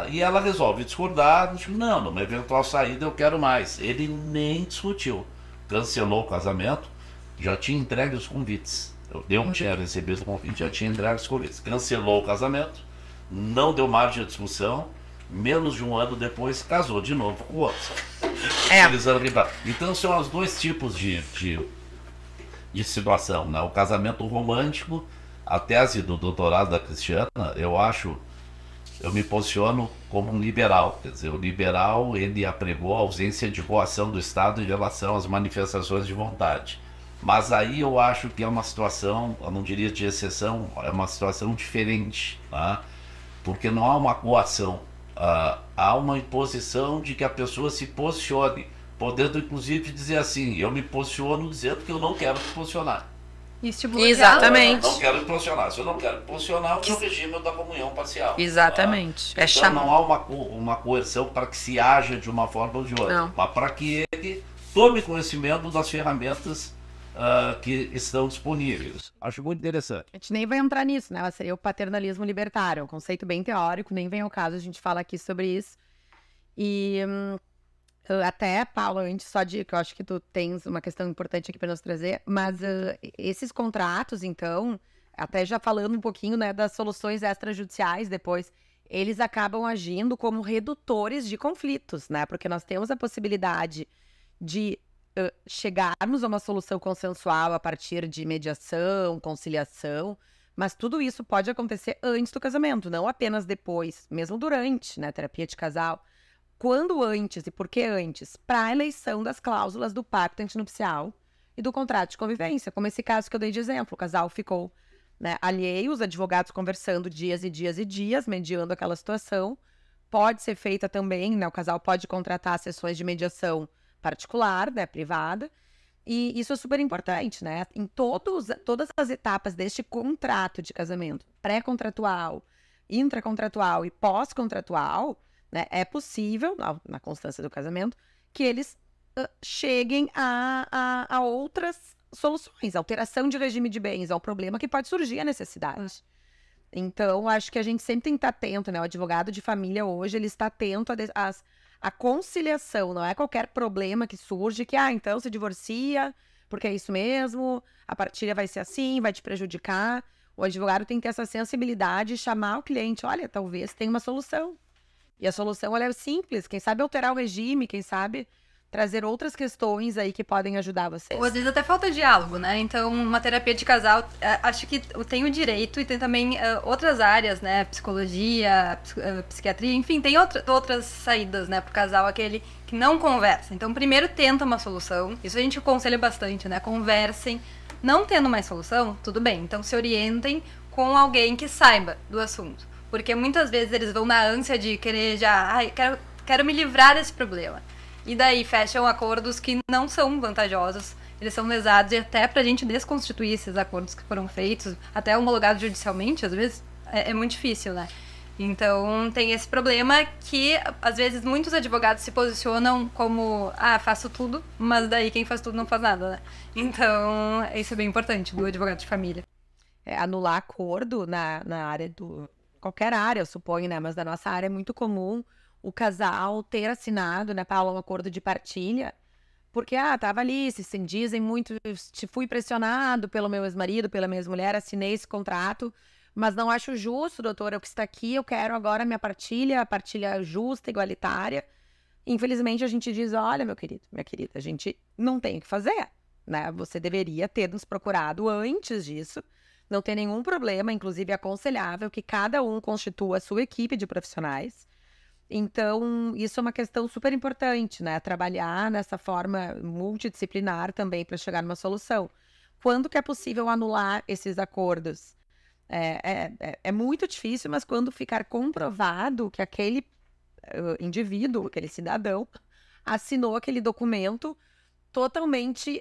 E ela resolve discordar, diz, não, numa eventual saída eu quero mais. Ele nem discutiu, cancelou o casamento, já tinha entregue os convites. Eu não tinha recebido o convite, já tinha entregue os convites. Cancelou o casamento, não deu margem à discussão, menos de 1 ano depois casou de novo com o outro. Então são os 2 tipos de situação, né? O casamento romântico, a tese do doutorado da Cristiana, eu me posiciono como um liberal. Quer dizer, o liberal, ele apregou a ausência de coação do Estado em relação às manifestações de vontade. Mas aí eu acho que é uma situação, eu não diria de exceção, é uma situação diferente, tá? Porque não há uma coação, há uma imposição de que a pessoa se posicione, podendo inclusive dizer assim, eu me posiciono dizendo que eu não quero me posicionar. Exatamente. Eu não quero me posicionar. Se eu não quero me posicionar, o regime é da comunhão parcial. Exatamente. Tá? Então não há uma coerção para que se haja de uma forma ou de outra, não. Mas para que ele tome conhecimento das ferramentas que estão disponíveis. Acho muito interessante. A gente nem vai entrar nisso, né? Seria o paternalismo libertário, um conceito bem teórico, nem vem ao caso a gente fala aqui sobre isso. E até, Paulo, antes só de que eu acho que tu tens uma questão importante aqui para nos trazer, mas esses contratos, então, até já falando um pouquinho, né, das soluções extrajudiciais depois, eles acabam agindo como redutores de conflitos, né? Porque nós temos a possibilidade de chegarmos a uma solução consensual a partir de mediação, conciliação, mas tudo isso pode acontecer antes do casamento, não apenas depois, mesmo durante, né, terapia de casal. Quando antes e por que antes? Para a eleição das cláusulas do pacto antinupcial e do contrato de convivência, como esse caso que eu dei de exemplo. O casal ficou, né, alheio, os advogados conversando dias e dias e dias, mediando aquela situação. Pode ser feita também, né, o casal pode contratar sessões de mediação particular, né, privada, e isso é super importante, né? Em todas as etapas deste contrato de casamento, pré-contratual, intracontratual e pós-contratual, né, é possível, na constância do casamento, que eles cheguem a outras soluções. Alteração de regime de bens é um problema que pode surgir a necessidade. Então, acho que a gente sempre tem que estar atento, né? O advogado de família hoje, ele está atento a conciliação, não é qualquer problema que surge que, então se divorcia, porque é isso mesmo, a partilha vai ser assim, vai te prejudicar. O advogado tem que ter essa sensibilidade e chamar o cliente, olha, talvez tenha uma solução. E a solução, ela é simples, quem sabe alterar o regime, quem sabe trazer outras questões aí que podem ajudar vocês. Ou às vezes até falta diálogo, né? Então, uma terapia de casal, acho que tem o direito e tem também outras áreas, né? Psicologia, psiquiatria, enfim, tem outras saídas, né? Pro casal, aquele que não conversa. Então, primeiro tenta uma solução. Isso a gente aconselha bastante, né? Conversem. Não tendo mais solução, tudo bem. Então, se orientem com alguém que saiba do assunto. Porque muitas vezes eles vão na ânsia de querer já... quero me livrar desse problema. E daí fecham acordos que não são vantajosos, eles são lesados, e até pra gente desconstituir esses acordos que foram feitos, até homologados judicialmente, às vezes, é muito difícil, né? Então, tem esse problema que, às vezes, muitos advogados se posicionam como, faço tudo, mas daí quem faz tudo não faz nada, né? Então, isso é bem importante do advogado de família. Anular acordo na área qualquer área, eu suponho, né? Mas na nossa área é muito comum o casal ter assinado, né, Paula, um acordo de partilha, porque, tava ali, se dizem muito, fui pressionado pelo meu ex-marido, pela minha ex-mulher, assinei esse contrato, mas não acho justo, doutora, eu que está aqui, eu quero agora minha partilha justa, igualitária. Infelizmente, a gente diz, olha, meu querido, minha querida, a gente não tem o que fazer, né? Você deveria ter nos procurado antes disso, não tem nenhum problema, inclusive é aconselhável que cada um constitua a sua equipe de profissionais. Então, isso é uma questão super importante, né? Trabalhar nessa forma multidisciplinar também para chegar numa solução. Quando que é possível anular esses acordos? É muito difícil, mas quando ficar comprovado que aquele indivíduo, aquele cidadão, assinou aquele documento totalmente...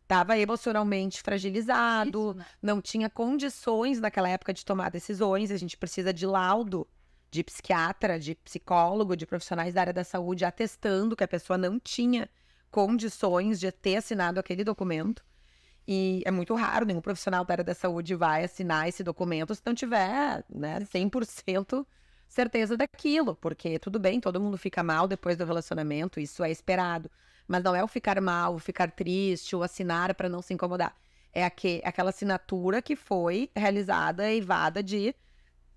estava emocionalmente fragilizado, não tinha condições naquela época de tomar decisões, a gente precisa de laudo de psiquiatra, de psicólogo, de profissionais da área da saúde atestando que a pessoa não tinha condições de ter assinado aquele documento. E é muito raro, nenhum profissional da área da saúde vai assinar esse documento se não tiver, né, 100% certeza daquilo, porque tudo bem, todo mundo fica mal depois do relacionamento, isso é esperado. Mas não é o ficar mal, o ficar triste, o assinar para não se incomodar. É aquela assinatura que foi realizada eivada de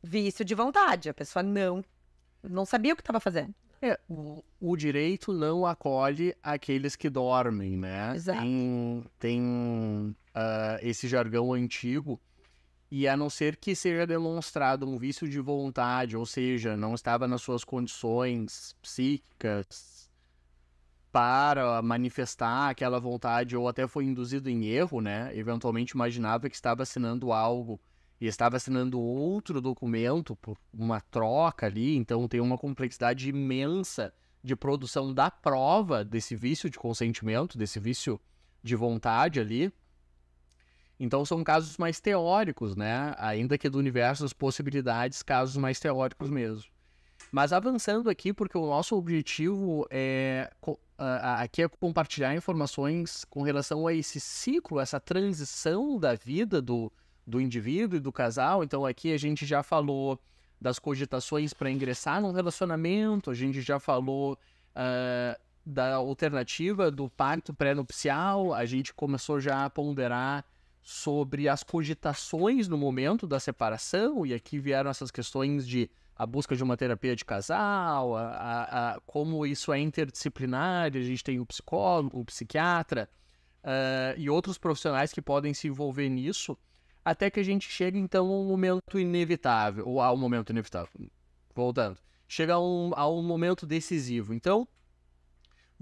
vício de vontade. A pessoa não sabia o que estava fazendo. O direito não acolhe aqueles que dormem, né? Exato. Tem esse jargão antigo, e a não ser que seja demonstrado um vício de vontade, ou seja, não estava nas suas condições psíquicas para manifestar aquela vontade, ou até foi induzido em erro, né? Eventualmente imaginava que estava assinando algo e estava assinando outro documento por uma troca ali, então tem uma complexidade imensa de produção da prova desse vício de consentimento, desse vício de vontade ali. Então são casos mais teóricos, né? Ainda que do universo das possibilidades, casos mais teóricos mesmo. Mas avançando aqui, porque o nosso objetivo aqui é compartilhar informações com relação a esse ciclo, essa transição da vida do indivíduo e do casal. Então aqui a gente já falou das cogitações para ingressar num relacionamento, a gente já falou da alternativa do pacto pré-nupcial, a gente começou já a ponderar sobre as cogitações no momento da separação, e aqui vieram essas questões de a busca de uma terapia de casal, como isso é interdisciplinar, a gente tem o psicólogo, o psiquiatra e outros profissionais que podem se envolver nisso, até que a gente chega então a um momento inevitável, ou ao momento inevitável, voltando, chega a um momento decisivo. Então,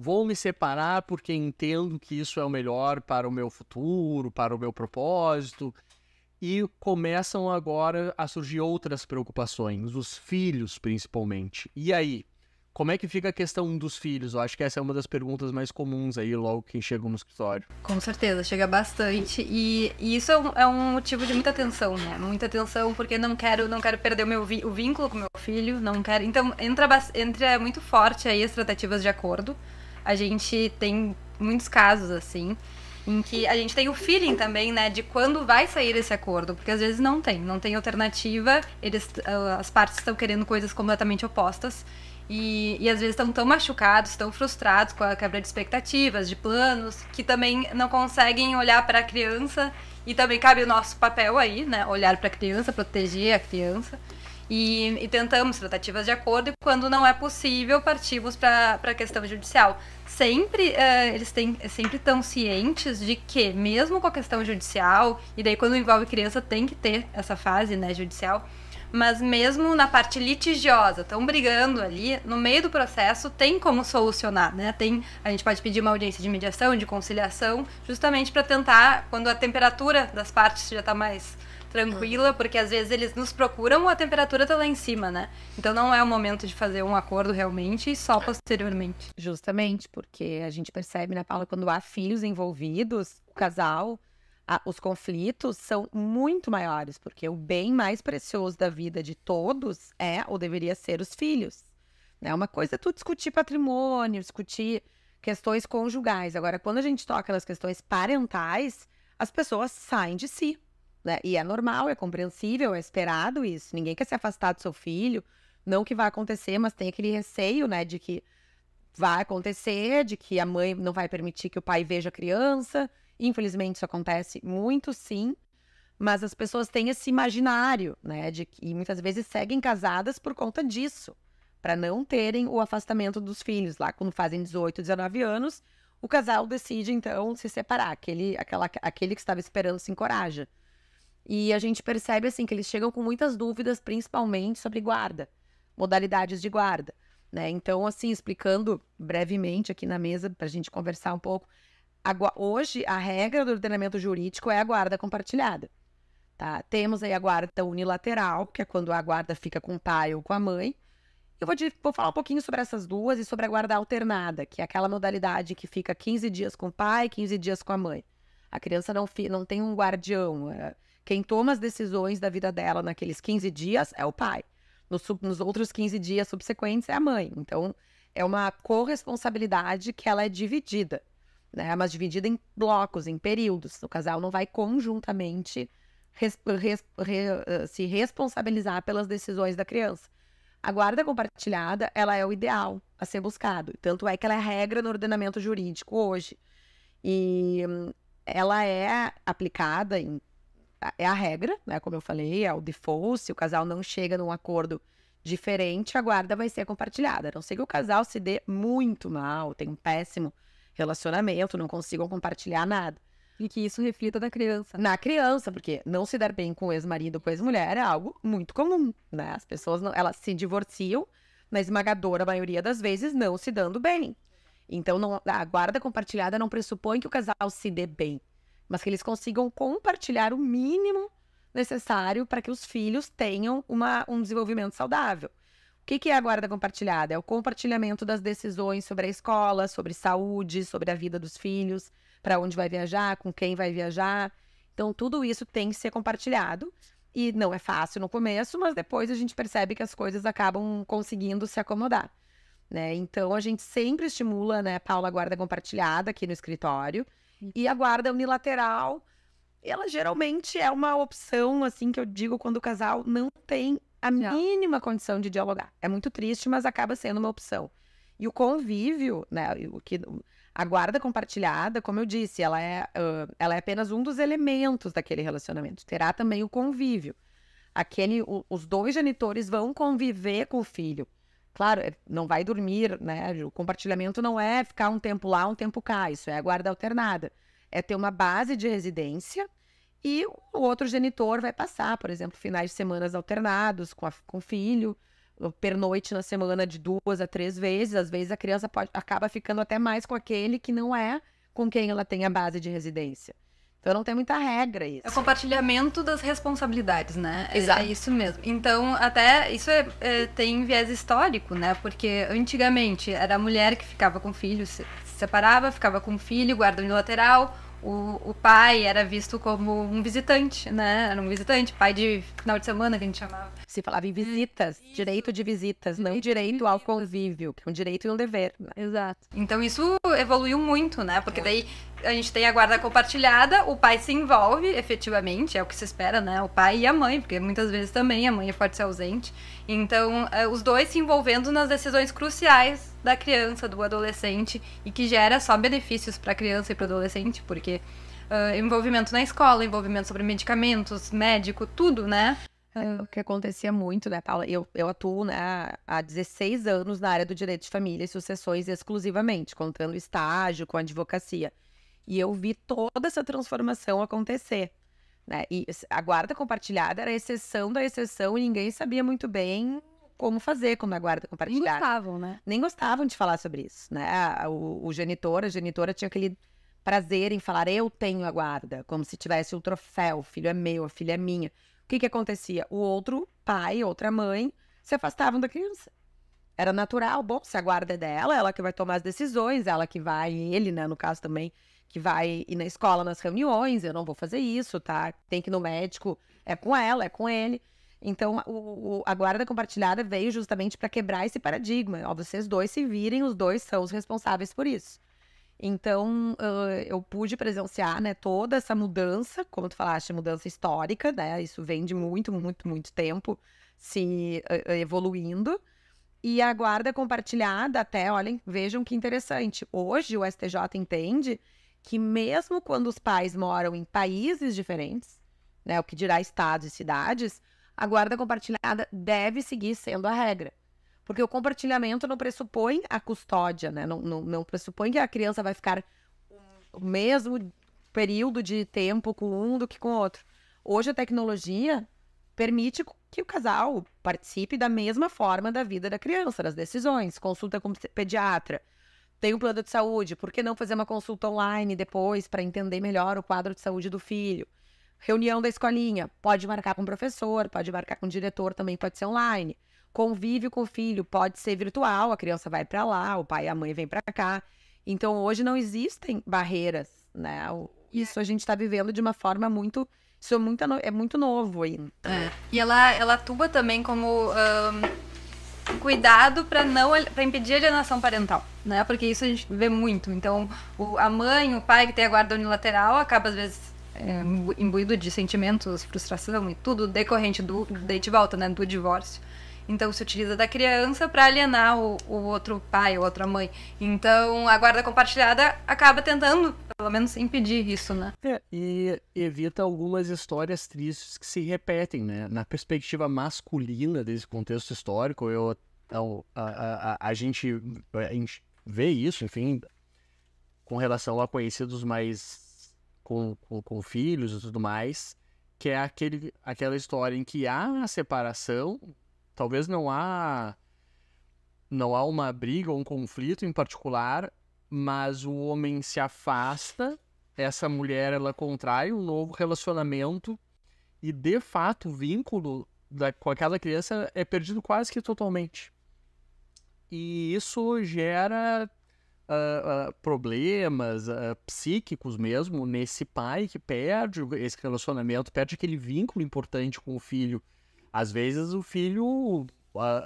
vou me separar porque entendo que isso é o melhor para o meu futuro, para o meu propósito. E começam agora a surgir outras preocupações, os filhos principalmente. E aí, como é que fica a questão dos filhos? Eu acho que essa é uma das perguntas mais comuns aí logo que chegam no escritório. Com certeza, chega bastante. E isso é um motivo de muita tensão, né? Muita tensão porque não quero perder o vínculo com meu filho, não quero. Então entra muito forte aí as tratativas de acordo. A gente tem muitos casos assim, em que a gente tem o feeling também, né, de quando vai sair esse acordo, porque às vezes não tem alternativa, as partes estão querendo coisas completamente opostas. E às vezes estão tão machucados, tão frustrados com a quebra de expectativas, de planos, que também não conseguem olhar para a criança. E também cabe o nosso papel aí, né? Olhar para a criança, proteger a criança. E tentamos tratativas de acordo, e quando não é possível, partimos para a questão judicial. Eles sempre estão cientes de que, mesmo com a questão judicial, e daí quando envolve criança tem que ter essa fase, né, judicial, mas mesmo na parte litigiosa, estão brigando ali, no meio do processo tem como solucionar, né? A gente pode pedir uma audiência de mediação, de conciliação, justamente para tentar, quando a temperatura das partes já está mais tranquila, porque às vezes eles nos procuram, a temperatura está lá em cima, né? Então não é o momento de fazer um acordo realmente, e só posteriormente. Justamente, porque a gente percebe, né, Paula, quando há filhos envolvidos, o casal, os conflitos são muito maiores, porque o bem mais precioso da vida de todos é, ou deveria ser, os filhos. Né? Uma coisa é tu discutir patrimônio, discutir questões conjugais. Agora, quando a gente toca nas questões parentais, as pessoas saem de si. Né? E é normal, é compreensível, é esperado isso. Ninguém quer se afastar do seu filho, não que vai acontecer, mas tem aquele receio, né, de que vai acontecer, de que a mãe não vai permitir que o pai veja a criança. Infelizmente isso acontece muito, sim, mas as pessoas têm esse imaginário, né, e muitas vezes seguem casadas por conta disso, para não terem o afastamento dos filhos. Lá quando fazem 18, 19 anos, o casal decide então se separar, aquele que estava esperando se encoraja. E a gente percebe assim que eles chegam com muitas dúvidas, principalmente sobre guarda, modalidades de guarda, né? Então, assim, explicando brevemente aqui na mesa para a gente conversar um pouco. Hoje, a regra do ordenamento jurídico é a guarda compartilhada. Tá? Temos aí a guarda unilateral, que é quando a guarda fica com o pai ou com a mãe. Eu vou falar um pouquinho sobre essas duas e sobre a guarda alternada, que é aquela modalidade que fica 15 dias com o pai, 15 dias com a mãe. A criança não tem um guardião. Quem toma as decisões da vida dela naqueles 15 dias é o pai. Nos outros 15 dias subsequentes é a mãe. Então, é uma corresponsabilidade que ela é dividida. Né, mas dividida em blocos, em períodos. O casal não vai conjuntamente se responsabilizar pelas decisões da criança. A guarda compartilhada, ela é o ideal a ser buscado. Tanto é que ela é regra no ordenamento jurídico hoje. E ela é aplicada, é a regra, né, como eu falei, é o default. Se o casal não chega num acordo diferente, a guarda vai ser compartilhada. A não ser que o casal se dê muito mal, tenha um péssimo relacionamento, não consigam compartilhar nada. E que isso reflita na criança. Na criança, porque não se dar bem com o ex-marido ou com a ex-mulher é algo muito comum, né? As pessoas, elas se divorciam, na esmagadora maioria das vezes, não se dando bem. Então, a guarda compartilhada não pressupõe que o casal se dê bem, mas que eles consigam compartilhar o mínimo necessário para que os filhos tenham um desenvolvimento saudável. O que é a guarda compartilhada? É o compartilhamento das decisões sobre a escola, sobre saúde, sobre a vida dos filhos, para onde vai viajar, com quem vai viajar. Então, tudo isso tem que ser compartilhado. E não é fácil no começo, mas depois a gente percebe que as coisas acabam conseguindo se acomodar. Né? Então, a gente sempre estimula, né, Paula, a guarda compartilhada aqui no escritório. E a guarda unilateral, ela geralmente é uma opção, assim, que eu digo quando o casal não tem a mínima condição de dialogar. É muito triste, mas acaba sendo uma opção. E o convívio, né, a guarda compartilhada, como eu disse, ela é apenas um dos elementos daquele relacionamento. Terá também o convívio. Os dois genitores vão conviver com o filho. Claro, não vai dormir, né? O compartilhamento não é ficar um tempo lá, um tempo cá. Isso é a guarda alternada. É ter uma base de residência. E o outro genitor vai passar, por exemplo, finais de semana alternados com o filho, pernoite na semana de 2 a 3 vezes. Às vezes a criança acaba ficando até mais com aquele que não é com quem ela tem a base de residência. Então não tem muita regra isso. É o compartilhamento das responsabilidades, né? Exato. É isso mesmo. Então, até isso tem viés histórico, né? Porque antigamente era a mulher que ficava com o filho, se separava, ficava com o filho, guarda unilateral. O pai era visto como um visitante, né? Era um visitante, pai de final de semana, que a gente chamava. Se falava em visitas, direito de visitas, não direito ao convívio, que é um direito e um dever. Né? Exato. Então isso evoluiu muito, né? Porque daí a gente tem a guarda compartilhada, o pai se envolve efetivamente, é o que se espera, né? O pai e a mãe, porque muitas vezes também a mãe pode ser ausente. Então, os dois se envolvendo nas decisões cruciais da criança, do adolescente, e que gera só benefícios para a criança e para o adolescente, porque envolvimento na escola, envolvimento sobre medicamentos, médico, tudo, né? O que acontecia muito, né, Paula? Eu atuo, né, há 16 anos na área do direito de família e sucessões exclusivamente, contando estágio com advocacia. E eu vi toda essa transformação acontecer, né? E a guarda compartilhada era a exceção da exceção e ninguém sabia muito bem como fazer com a guarda compartilhada. Nem gostavam, né? Nem gostavam de falar sobre isso, né? O genitor, a genitora tinha aquele prazer em falar, eu tenho a guarda, como se tivesse o troféu, o filho é meu, a filha é minha. O que acontecia? O outro pai, outra mãe, se afastavam da criança. Era natural, bom, se a guarda é dela, ela que vai tomar as decisões, ela que vai, ele, né, no caso também, que vai ir na escola, nas reuniões, eu não vou fazer isso, tá? Tem que ir no médico, é com ela, é com ele. Então, a guarda compartilhada veio justamente para quebrar esse paradigma. Ó, vocês dois se virem, os dois são os responsáveis por isso. Então, eu pude presenciar, né, toda essa mudança, como tu falaste, mudança histórica, né? Isso vem de muito, muito, muito tempo se evoluindo. E a guarda compartilhada até, olhem, vejam que interessante. Hoje o STJ entende que mesmo quando os pais moram em países diferentes, né, o que dirá estados e cidades, a guarda compartilhada deve seguir sendo a regra. Porque o compartilhamento não pressupõe a custódia, né? Não pressupõe que a criança vai ficar o mesmo período de tempo com um do que com o outro. Hoje a tecnologia permite que o casal participe da mesma forma da vida da criança, das decisões, consulta com pediatra, tem um plano de saúde, por que não fazer uma consulta online depois para entender melhor o quadro de saúde do filho? Reunião da escolinha, pode marcar com o professor, pode marcar com o diretor, também pode ser online. Convívio com o filho pode ser virtual, a criança vai para lá, o pai e a mãe vêm para cá. Então, hoje não existem barreiras, né? Isso a gente está vivendo de uma forma muito... Isso é muito novo ainda. E ela atua também como cuidado para impedir a alienação parental, né? Porque isso a gente vê muito. Então, a mãe, o pai que tem a guarda unilateral acaba, às vezes, imbuído de sentimentos, frustração e tudo decorrente do date volta, né? Do divórcio. Então, se utiliza da criança para alienar o outro pai, a outra mãe. Então, a guarda compartilhada acaba tentando, pelo menos, impedir isso, né? E evita algumas histórias tristes que se repetem, né? Na perspectiva masculina desse contexto histórico, a gente vê isso, enfim, com relação a conhecidos mais com filhos e tudo mais, que é aquela história em que há a separação. Talvez não há uma briga ou um conflito em particular, mas o homem se afasta, essa mulher ela contrai um novo relacionamento e, de fato, o vínculo com aquela criança é perdido quase que totalmente. E isso gera problemas psíquicos mesmo nesse pai que perde esse relacionamento, perde aquele vínculo importante com o filho. Às vezes o filho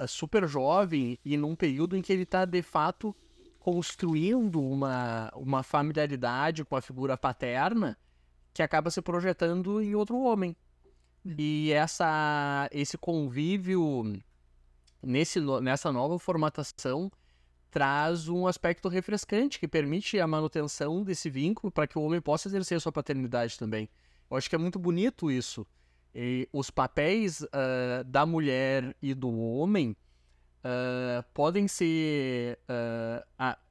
super jovem e num período em que ele está, de fato, construindo uma familiaridade com a figura paterna que acaba se projetando em outro homem. E esse convívio nessa nova formatação traz um aspecto refrescante que permite a manutenção desse vínculo para que o homem possa exercer sua paternidade também. Eu acho que é muito bonito isso. E os papéis da mulher e do homem podem ser...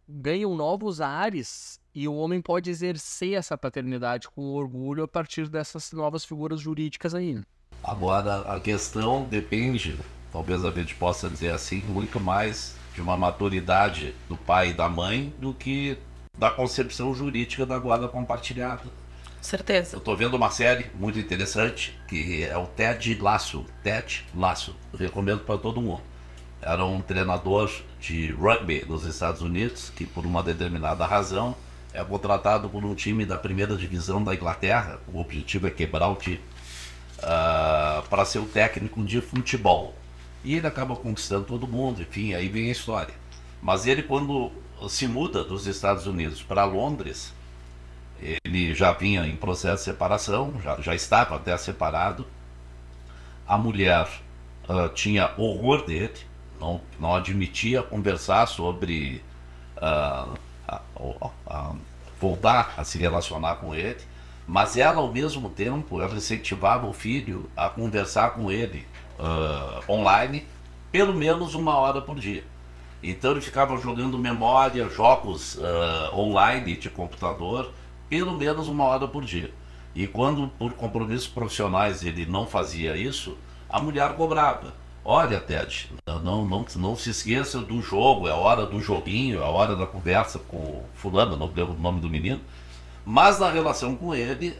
ganham novos ares e o homem pode exercer essa paternidade com orgulho a partir dessas novas figuras jurídicas aí. Agora, a questão depende, talvez a gente possa dizer assim, muito mais de uma maturidade do pai e da mãe do que da concepção jurídica da guarda compartilhada. Certeza. Eu estou vendo uma série muito interessante, que é o Ted Lasso. Ted Lasso. Eu recomendo para todo mundo. Era um treinador de rugby dos Estados Unidos, que por uma determinada razão é contratado por um time da primeira divisão da Inglaterra. O objetivo é quebrar o time para ser o técnico de futebol. E ele acaba conquistando todo mundo, enfim, aí vem a história. Mas ele, quando se muda dos Estados Unidos para Londres, ele já vinha em processo de separação, já estava até separado. A mulher tinha horror dele, não admitia conversar sobre voltar a se relacionar com ele, mas ela, ao mesmo tempo, ela incentivava o filho a conversar com ele online, pelo menos 1 hora por dia. Então ele ficava jogando memória, jogos online de computador, pelo menos 1 hora por dia. E quando, por compromissos profissionais, ele não fazia isso, a mulher cobrava. Olha, Ted, não se esqueça do jogo, é a hora do joguinho, é a hora da conversa com o fulano, não lembro o nome do menino. Mas na relação com ele,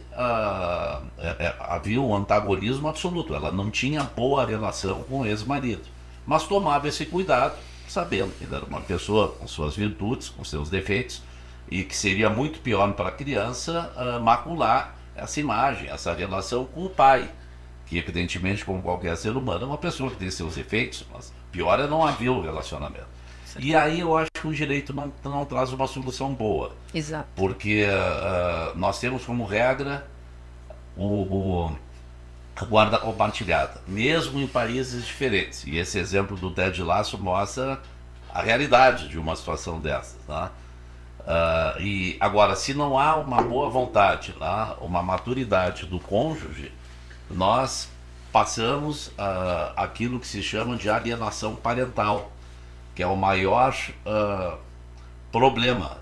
havia um antagonismo absoluto. Ela não tinha boa relação com o ex-marido. Mas tomava esse cuidado, sabendo que ele era uma pessoa com suas virtudes, com seus defeitos, e que seria muito pior para a criança macular essa imagem, essa relação com o pai, que evidentemente, como qualquer ser humano, é uma pessoa que tem seus efeitos, mas pior é não haver o relacionamento. E aí eu acho que o direito não traz uma solução boa. Exato. Porque nós temos como regra a guarda compartilhada, mesmo em países diferentes. E esse exemplo do Ted Lasso mostra a realidade de uma situação dessas, tá? E agora, se não há uma boa vontade, tá? Uma maturidade do cônjuge, nós passamos aquilo que se chama de alienação parental, que é o maior problema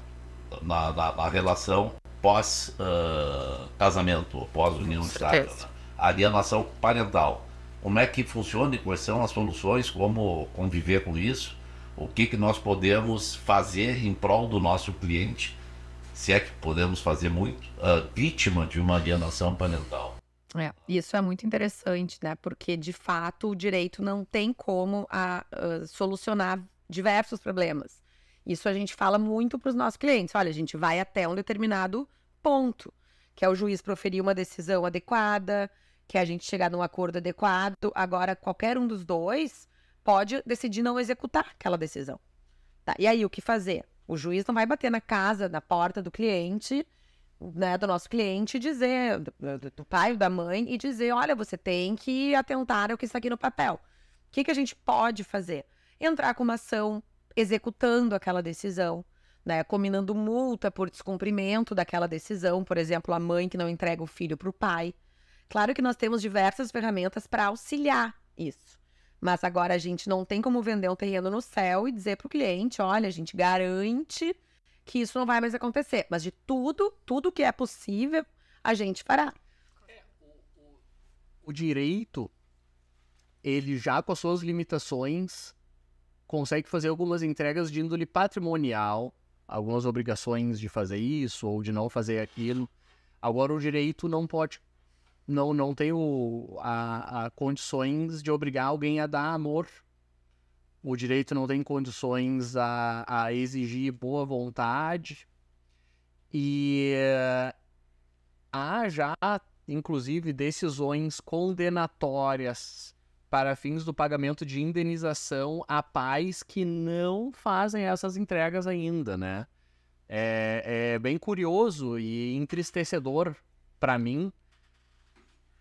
na relação pós-casamento, pós-união estável. A alienação parental. Como é que funciona e quais são as soluções, como conviver com isso, o que nós podemos fazer em prol do nosso cliente, se é que podemos fazer muito, vítima de uma alienação parental. Isso é muito interessante, né? Porque, de fato, o direito não tem como solucionar diversos problemas. Isso a gente fala muito para os nossos clientes. Olha, a gente vai até um determinado ponto, que é o juiz proferir uma decisão adequada, que é a gente chegar num acordo adequado. Agora, qualquer um dos dois pode decidir não executar aquela decisão. Tá? E aí, o que fazer? O juiz não vai bater na casa, na porta do cliente, né, do nosso cliente, dizer, do pai ou da mãe, e dizer, olha, você tem que atentar ao que está aqui no papel. O que a gente pode fazer? Entrar com uma ação executando aquela decisão, né, combinando multa por descumprimento daquela decisão, por exemplo, a mãe que não entrega o filho para o pai. Claro que nós temos diversas ferramentas para auxiliar isso, mas agora a gente não tem como vender um terreno no céu e dizer para o cliente, olha, a gente garante que isso não vai mais acontecer, mas de tudo que é possível, a gente fará. O direito, ele já com as suas limitações, consegue fazer algumas entregas de índole patrimonial, algumas obrigações de fazer isso ou de não fazer aquilo. Agora o direito não pode, não tem a condições de obrigar alguém a dar amor. O direito não tem condições a exigir boa vontade. E há já, inclusive, decisões condenatórias para fins do pagamento de indenização a pais que não fazem essas entregas ainda, né? É bem curioso e entristecedor para mim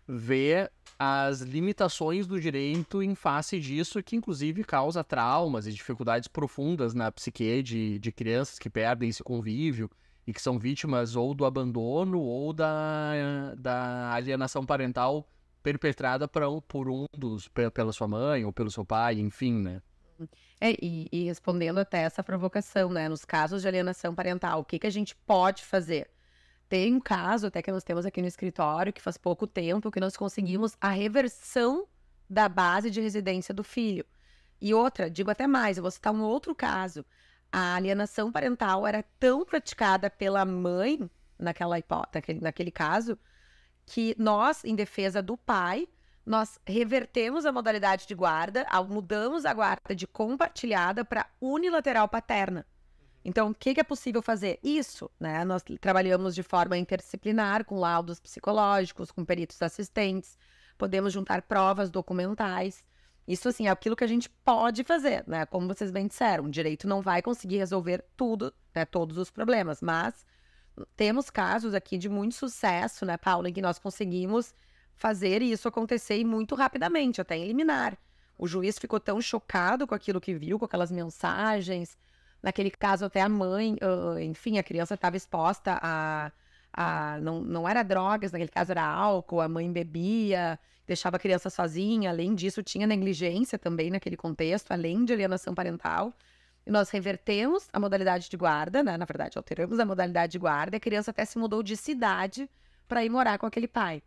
ver as limitações do direito em face disso, que inclusive causa traumas e dificuldades profundas na psique de crianças que perdem esse convívio e que são vítimas ou do abandono ou da alienação parental perpetrada por um pela sua mãe ou pelo seu pai, enfim, né? E respondendo até essa provocação, né? Nos casos de alienação parental, o que a gente pode fazer? Tem um caso até que nós temos aqui no escritório, que faz pouco tempo, que nós conseguimos a reversão da base de residência do filho. E outra, digo até mais, eu vou citar um outro caso. A alienação parental era tão praticada pela mãe, naquele caso, que nós, em defesa do pai, nós revertemos a modalidade de guarda, mudamos a guarda de compartilhada para unilateral paterna. Então, o que é possível fazer? Isso, né? Nós trabalhamos de forma interdisciplinar, com laudos psicológicos, com peritos assistentes, podemos juntar provas documentais. Isso, assim, é aquilo que a gente pode fazer, né? Como vocês bem disseram, o direito não vai conseguir resolver tudo, né? Todos os problemas, mas temos casos aqui de muito sucesso, né, Paula, em que nós conseguimos fazer isso acontecer e muito rapidamente, até em liminar. O juiz ficou tão chocado com aquilo que viu, com aquelas mensagens. Naquele caso, até a mãe, enfim, a criança estava exposta não era drogas, naquele caso era álcool, a mãe bebia, deixava a criança sozinha. Além disso, tinha negligência também naquele contexto, além de alienação parental. E nós revertemos a modalidade de guarda, né? Na verdade, alteramos a modalidade de guarda e a criança até se mudou de cidade para ir morar com aquele pai.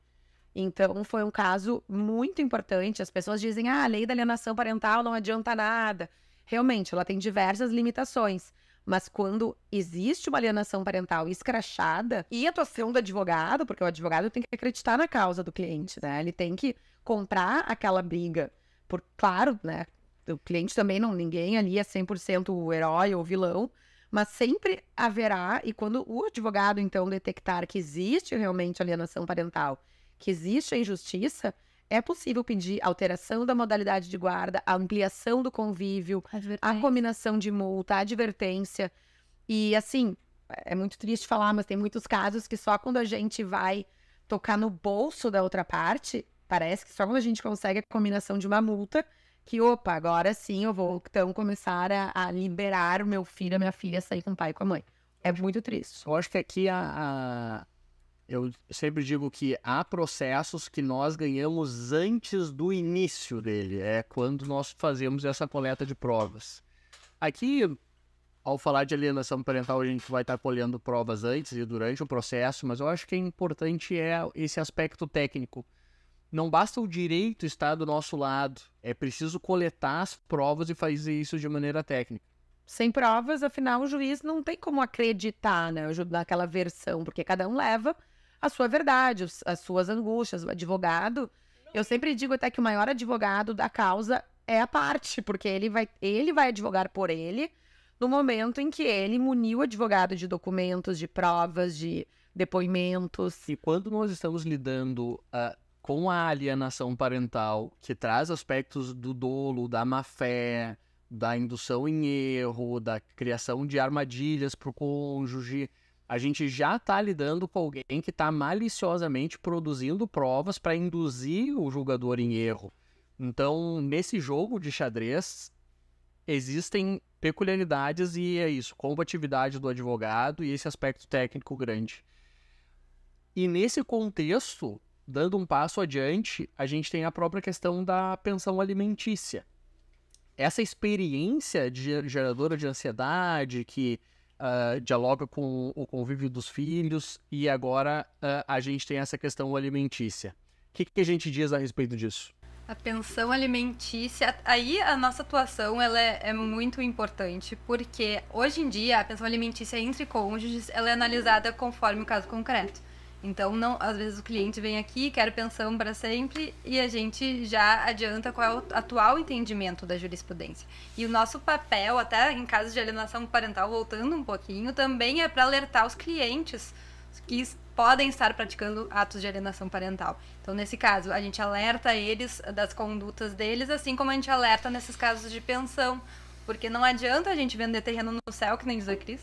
Então, foi um caso muito importante. As pessoas dizem, a lei da alienação parental não adianta nada. Realmente, ela tem diversas limitações. Mas quando existe uma alienação parental escrachada e a atuação do advogado, porque o advogado tem que acreditar na causa do cliente, né? Ele tem que comprar aquela briga. Claro, né? O cliente também ninguém ali é 100% o herói ou vilão, mas sempre haverá, e quando o advogado, então, detectar que existe realmente alienação parental, que existe a injustiça, é possível pedir alteração da modalidade de guarda, a ampliação do convívio, a combinação de multa, a advertência. E, assim, é muito triste falar, mas tem muitos casos que só quando a gente vai tocar no bolso da outra parte, parece que só quando a gente consegue a combinação de uma multa, que, opa, agora sim eu vou, então, começar a liberar o meu filho, a minha filha, sair com o pai e com a mãe. É muito triste. Eu acho que aqui eu sempre digo que há processos que nós ganhamos antes do início dele. É quando nós fazemos essa coleta de provas. Aqui, ao falar de alienação parental, a gente vai estar colhendo provas antes e durante o processo, mas eu acho que é importante esse aspecto técnico. Não basta o direito estar do nosso lado, é preciso coletar as provas e fazer isso de maneira técnica. Sem provas, afinal, o juiz não tem como acreditar, né, naquela versão, porque cada um leva a sua verdade, as suas angústias. O advogado, eu sempre digo até que o maior advogado da causa é a parte, porque ele vai advogar por ele no momento em que ele muniu o advogado de documentos, de provas, de depoimentos. E quando nós estamos lidando com a alienação parental, que traz aspectos do dolo, da má-fé, da indução em erro, da criação de armadilhas para o cônjuge, a gente já está lidando com alguém que está maliciosamente produzindo provas para induzir o julgador em erro. Então, nesse jogo de xadrez, existem peculiaridades e é isso, combatividade do advogado e esse aspecto técnico grande. E nesse contexto, dando um passo adiante, a gente tem a própria questão da pensão alimentícia. Essa experiência geradora de ansiedade que dialoga com o convívio dos filhos e agora a gente tem essa questão alimentícia. O que a gente diz a respeito disso? A pensão alimentícia, aí a nossa atuação ela é muito importante, porque hoje em dia a pensão alimentícia entre cônjuges ela é analisada conforme o caso concreto. Então, às vezes o cliente vem aqui, quer pensão para sempre, e a gente já adianta qual é o atual entendimento da jurisprudência. E o nosso papel, até em casos de alienação parental, voltando um pouquinho, também é para alertar os clientes que podem estar praticando atos de alienação parental. Então, nesse caso, a gente alerta eles das condutas deles, assim como a gente alerta nesses casos de pensão, porque não adianta a gente vender terreno no céu, que nem diz a Cris,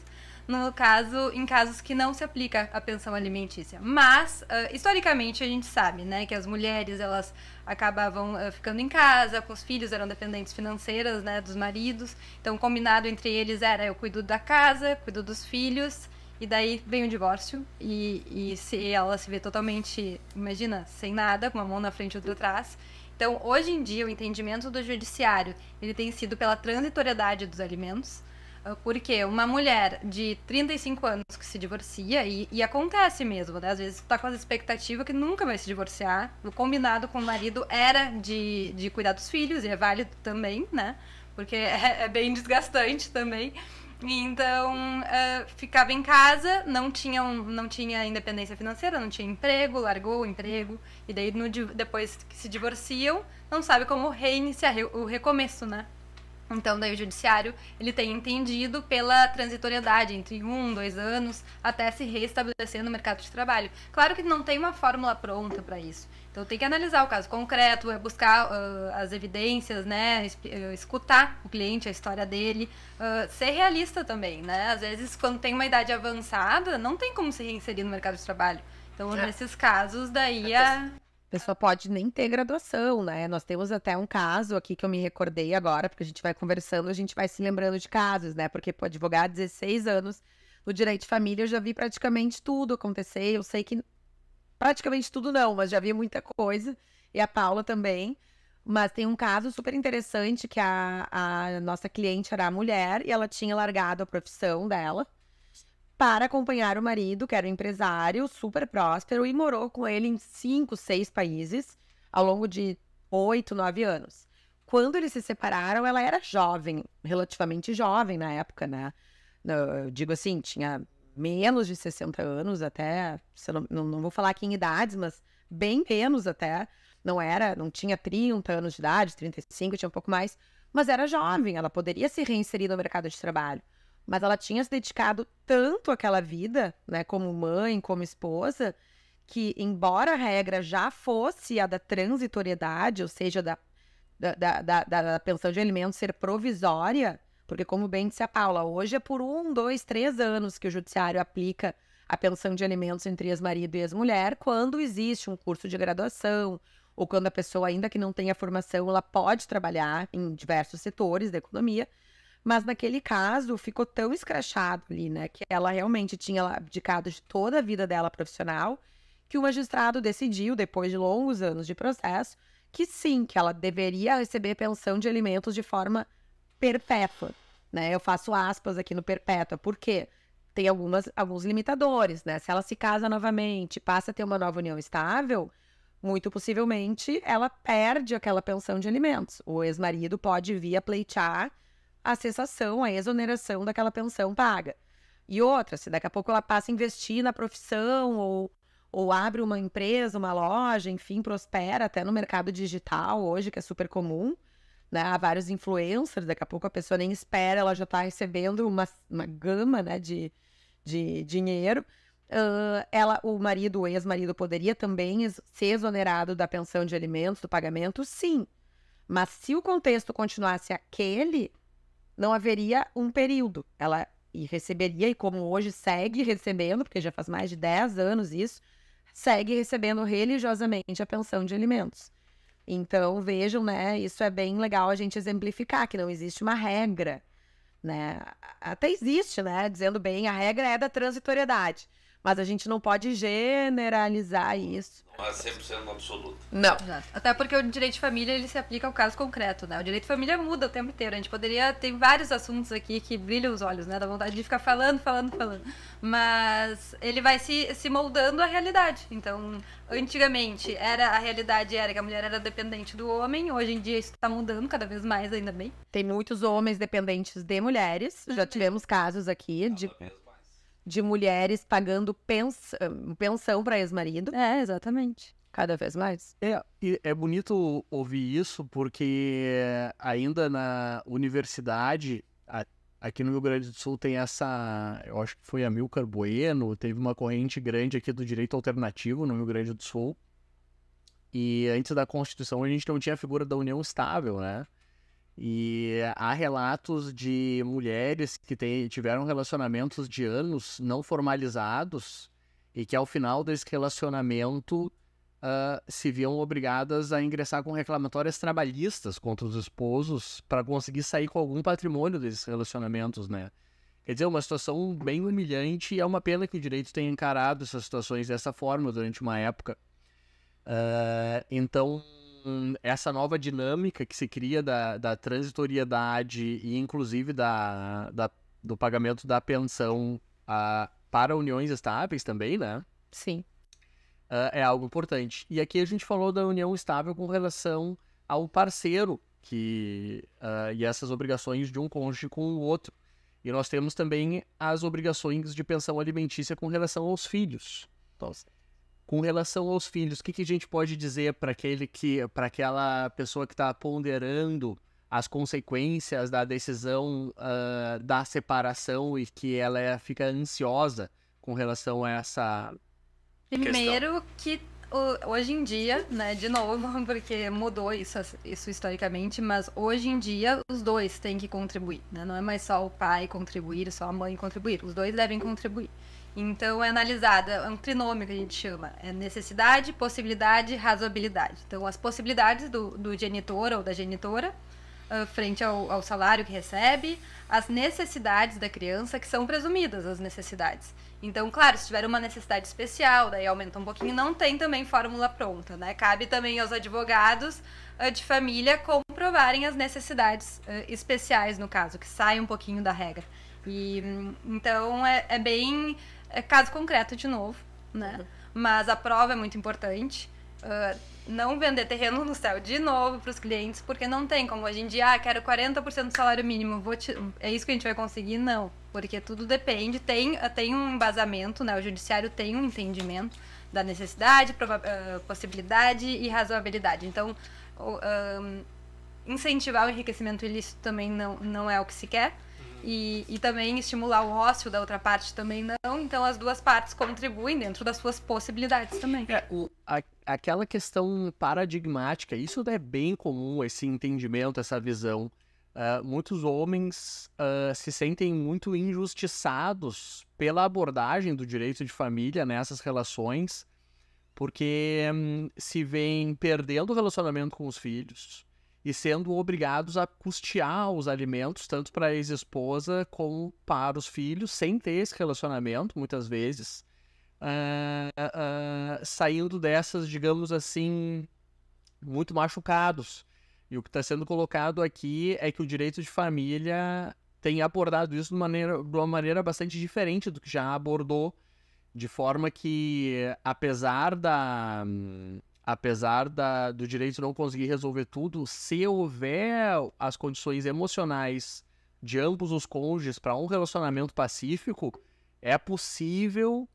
em casos que não se aplica a pensão alimentícia. Mas, historicamente, a gente sabe, né, que as mulheres, elas acabavam ficando em casa, com os filhos, eram dependentes financeiras, né, dos maridos. Então, combinado entre eles era, eu cuido da casa, cuido dos filhos, e daí vem o divórcio, e se ela se vê totalmente, imagina, sem nada, com uma mão na frente e outra atrás. Então, hoje em dia, o entendimento do judiciário, ele tem sido pela transitoriedade dos alimentos. Porque uma mulher de 35 anos que se divorcia, e acontece mesmo, né? Às vezes tá com as expectativas que nunca vai se divorciar. O combinado com o marido era de cuidar dos filhos, e é válido também, né? Porque é bem desgastante também. Então, ficava em casa, não tinha independência financeira, não tinha emprego, largou o emprego. E daí, depois que se divorciam, não sabe como reiniciar o recomeço, né? Então, daí o judiciário, ele tem entendido pela transitoriedade entre 1, 2 anos, até se reestabelecer no mercado de trabalho. Claro que não tem uma fórmula pronta para isso. Então, tem que analisar o caso concreto, buscar as evidências, né, escutar o cliente, a história dele, ser realista também, né? Às vezes, quando tem uma idade avançada, não tem como se reinserir no mercado de trabalho. Então, nesses casos, daí A pessoa pode nem ter graduação, né? Nós temos até um caso aqui que eu me recordei agora, porque a gente vai conversando, a gente vai se lembrando de casos, né? Porque, pô, advogar 16 anos no direito de família, eu já vi praticamente tudo acontecer. Eu sei que praticamente tudo não, mas já vi muita coisa. E a Paula também. Mas tem um caso super interessante que a nossa cliente era mulher e ela tinha largado a profissão dela para acompanhar o marido, que era um empresário super próspero, e morou com ele em 5, 6 países ao longo de 8, 9 anos. Quando eles se separaram, ela era jovem, relativamente jovem na época, né? Eu digo assim, tinha menos de 60 anos até, não vou falar aqui em idades, mas bem menos até. Não tinha 30 anos de idade, 35, tinha um pouco mais, mas era jovem, ela poderia se reinserir no mercado de trabalho. Mas ela tinha se dedicado tanto àquela vida, né, como mãe, como esposa, que, embora a regra já fosse a da transitoriedade, ou seja, da pensão de alimentos ser provisória, porque, como bem disse a Paula, hoje é por 1, 2, 3 anos que o judiciário aplica a pensão de alimentos entre ex-marido e ex-mulher, quando existe um curso de graduação, ou quando a pessoa, ainda que não tenha formação, ela pode trabalhar em diversos setores da economia. Mas naquele caso, ficou tão escrachado ali, né? Que ela realmente tinha abdicado de toda a vida dela profissional, que o magistrado decidiu, depois de longos anos de processo, que sim, que ela deveria receber pensão de alimentos de forma perpétua, né? Eu faço aspas aqui no perpétua, porque tem alguns limitadores, né? Se ela se casa novamente, passa a ter uma nova união estável, muito possivelmente ela perde aquela pensão de alimentos. O ex-marido pode vir a pleitear a cessação, a exoneração daquela pensão paga. E outra, se daqui a pouco ela passa a investir na profissão ou abre uma empresa, uma loja, enfim, prospera até no mercado digital hoje, que é super comum, né? Há vários influencers, daqui a pouco a pessoa nem espera, ela já está recebendo uma gama, né, de dinheiro. O ex-marido poderia também ser exonerado da pensão de alimentos, do pagamento, sim. Mas se o contexto continuasse aquele, não haveria um período. Ela receberia, e como hoje segue recebendo, porque já faz mais de 10 anos isso, segue recebendo religiosamente a pensão de alimentos. Então, vejam, né, isso é bem legal a gente exemplificar, que não existe uma regra, né? Até existe, né, dizendo bem, a regra é da transitoriedade, mas a gente não pode generalizar isso. Não é 100% absoluto. Não. Exato. Até porque o direito de família, ele se aplica ao caso concreto, né? O direito de família muda o tempo inteiro. A gente poderia ter vários assuntos aqui que brilham os olhos, né? Dá vontade de ficar falando. Mas ele vai se moldando à realidade. Então, antigamente, a realidade era que a mulher era dependente do homem. Hoje em dia, isso está mudando cada vez mais, ainda bem. Tem muitos homens dependentes de mulheres. Já tivemos casos aqui de mulheres pagando pensão para ex-marido. É, exatamente. Cada vez mais. É bonito ouvir isso, porque ainda na universidade, aqui no Rio Grande do Sul tem eu acho que foi a Amilcar Bueno, teve uma corrente grande aqui do direito alternativo no Rio Grande do Sul. E antes da Constituição a gente não tinha a figura da união estável, né? E há relatos de mulheres que tiveram relacionamentos de anos não formalizados e que ao final desse relacionamento se viam obrigadas a ingressar com reclamatórias trabalhistas contra os esposos para conseguir sair com algum patrimônio desses relacionamentos, né? Quer dizer, uma situação bem humilhante, e é uma pena que o direito tenha encarado essas situações dessa forma durante uma época. Então, essa nova dinâmica que se cria da transitoriedade e inclusive da do pagamento da pensão para uniões estáveis também, né? Sim. É algo importante. E aqui a gente falou da união estável com relação ao parceiro e essas obrigações de um cônjuge com o outro. E nós temos também as obrigações de pensão alimentícia com relação aos filhos. Com relação aos filhos, o que a gente pode dizer para aquela pessoa que está ponderando as consequências da decisão da separação e que ela fica ansiosa com relação a essa Primeiro que hoje em dia, né, de novo, porque mudou isso historicamente, mas hoje em dia os dois têm que contribuir, né? Não é mais só o pai contribuir, só a mãe contribuir, os dois devem contribuir. Então é analisada, é um trinômio que a gente chama, é necessidade, possibilidade, razoabilidade. Então as possibilidades do genitor ou da genitora frente ao salário que recebe, as necessidades da criança, que são presumidas as necessidades. Então, claro, se tiver uma necessidade especial, daí aumenta um pouquinho, não tem também fórmula pronta, né? Cabe também aos advogados de família comprovarem as necessidades especiais, no caso, que saem um pouquinho da regra. E então é bem caso concreto de novo, né? Mas a prova é muito importante. Não vender terreno no céu de novo para os clientes, porque não tem como hoje em dia, quero 40% do salário mínimo, é isso que a gente vai conseguir? Não, porque tudo depende, tem um embasamento, né? O judiciário tem um entendimento da necessidade, possibilidade e razoabilidade. Então, incentivar o enriquecimento ilícito também não é o que se quer. E também estimular o ócio da outra parte também não. Então as duas partes contribuem dentro das suas possibilidades também. Aquela questão paradigmática, isso é bem comum, esse entendimento, essa visão. Muitos homens se sentem muito injustiçados pela abordagem do direito de família nessas relações, porque se veem perdendo o relacionamento com os filhos e sendo obrigados a custear os alimentos, tanto para a ex-esposa como para os filhos, sem ter esse relacionamento, muitas vezes, saindo dessas, digamos assim, muito machucados. E o que está sendo colocado aqui é que o direito de família tem abordado isso de uma maneira bastante diferente do que já abordou, de forma que, apesar do direito não conseguir resolver tudo, se houver as condições emocionais de ambos os cônjuges para um relacionamento pacífico, é possível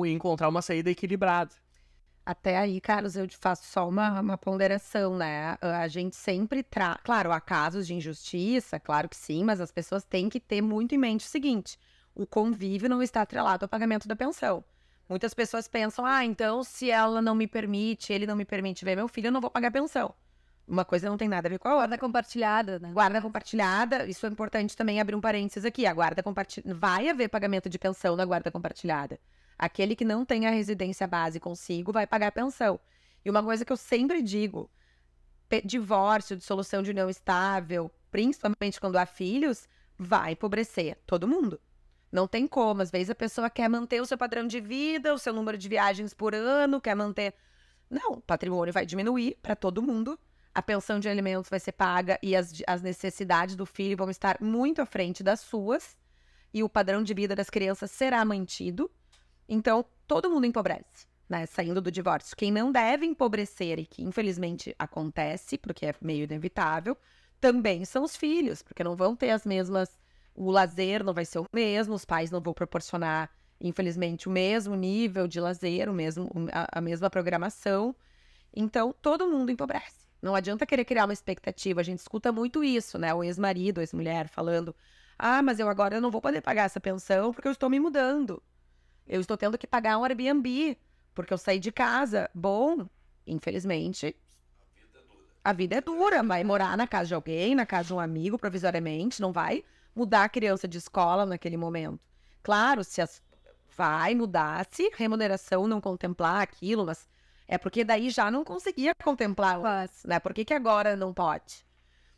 encontrar uma saída equilibrada. Até aí, Carlos, eu faço só uma ponderação, né? A gente sempre traz... Claro, há casos de injustiça, claro que sim, mas as pessoas têm que ter muito em mente o seguinte: o convívio não está atrelado ao pagamento da pensão. Muitas pessoas pensam, então se ela não me permite, ele não me permite ver meu filho, eu não vou pagar pensão. Uma coisa não tem nada a ver com a outra. Guarda compartilhada, né? Guarda compartilhada, isso é importante também abrir um parênteses aqui. A guarda compartilhada, vai haver pagamento de pensão na guarda compartilhada. Aquele que não tem a residência base consigo vai pagar a pensão. E uma coisa que eu sempre digo, divórcio, dissolução de união estável, principalmente quando há filhos, vai empobrecer todo mundo. Não tem como, às vezes a pessoa quer manter o seu padrão de vida, o seu número de viagens por ano, quer manter... Não, o patrimônio vai diminuir para todo mundo, a pensão de alimentos vai ser paga e as necessidades do filho vão estar muito à frente das suas, e o padrão de vida das crianças será mantido, então todo mundo empobrece, né, saindo do divórcio. Quem não deve empobrecer, e que infelizmente acontece, porque é meio inevitável, também são os filhos, porque não vão ter as mesmas... O lazer não vai ser o mesmo, os pais não vão proporcionar, infelizmente, o mesmo nível de lazer, a mesma programação. Então, todo mundo empobrece. Não adianta querer criar uma expectativa. A gente escuta muito isso, né? O ex-marido, a ex-mulher falando: mas eu agora não vou poder pagar essa pensão porque eu estou me mudando. Eu estou tendo que pagar um Airbnb porque eu saí de casa. Bom, infelizmente... A vida é dura. Vai morar na casa de alguém, na casa de um amigo, provisoriamente, não vai mudar a criança de escola naquele momento. Claro, vai mudar se a remuneração não contemplar aquilo, mas é porque daí já não conseguia contemplar, né? Por que agora não pode?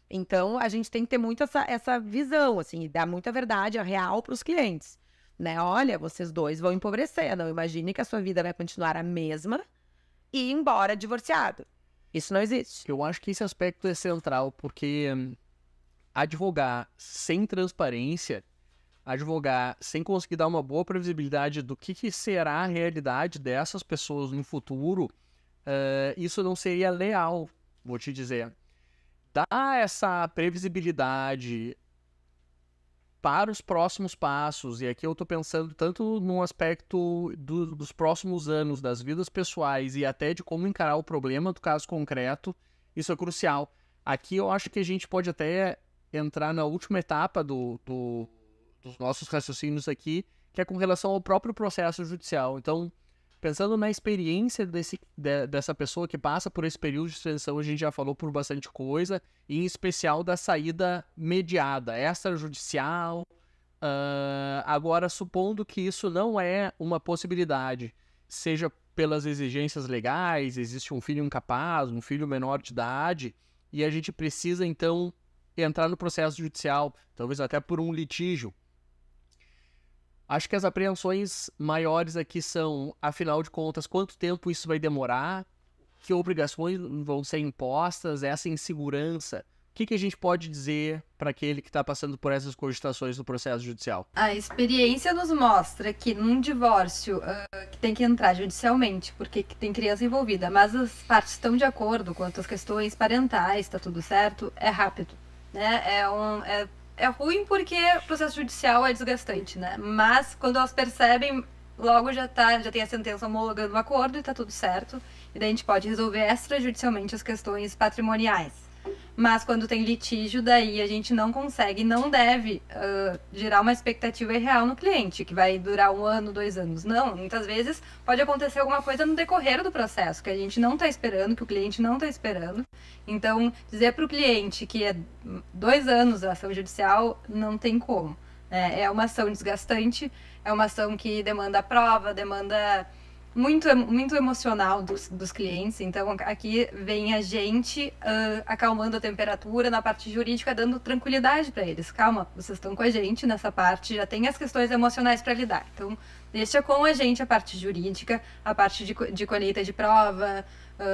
Então, a gente tem que ter muito essa visão, assim, e dar muita verdade, a real para os clientes, né? Olha, vocês dois vão empobrecer, não imagine que a sua vida vai continuar a mesma e ir embora divorciado. Isso não existe. Eu acho que esse aspecto é central, porque advogar sem transparência, advogar sem conseguir dar uma boa previsibilidade do que será a realidade dessas pessoas no futuro, isso não seria leal, vou te dizer. Dar essa previsibilidade para os próximos passos, e aqui eu estou pensando tanto no aspecto dos próximos anos, das vidas pessoais e até de como encarar o problema do caso concreto, isso é crucial. Aqui eu acho que a gente pode até entrar na última etapa dos nossos raciocínios aqui, que é com relação ao próprio processo judicial. Então, pensando na experiência dessa pessoa que passa por esse período de transição, a gente já falou por bastante coisa, e em especial da saída mediada, extrajudicial. Agora, supondo que isso não é uma possibilidade, seja pelas exigências legais, existe um filho incapaz, um filho menor de idade, e a gente precisa, então, entrar no processo judicial, talvez até por um litígio. Acho que as apreensões maiores aqui são, afinal de contas, quanto tempo isso vai demorar, que obrigações vão ser impostas, essa insegurança. O que a gente pode dizer para aquele que está passando por essas cogitações no processo judicial? A experiência nos mostra que num divórcio que tem que entrar judicialmente, porque tem criança envolvida, mas as partes estão de acordo quanto às questões parentais, está tudo certo, é rápido, né? É ruim porque o processo judicial é desgastante, né? Mas quando elas percebem, logo já tem a sentença homologando o acordo e tá tudo certo. E daí a gente pode resolver extrajudicialmente as questões patrimoniais. Mas quando tem litígio, daí a gente não consegue, não deve gerar uma expectativa irreal no cliente, que vai durar 1 ano, 2 anos. Não, muitas vezes pode acontecer alguma coisa no decorrer do processo, que a gente não está esperando, que o cliente não está esperando. Então, dizer para o cliente que é 2 anos a ação judicial, não tem como. É uma ação desgastante, é uma ação que demanda prova, demanda muito emocional dos clientes. Então aqui vem a gente acalmando a temperatura na parte jurídica, dando tranquilidade para eles. Calma, vocês estão com a gente nessa parte, já tem as questões emocionais para lidar. Então deixa com a gente a parte jurídica, a parte de colheita de prova,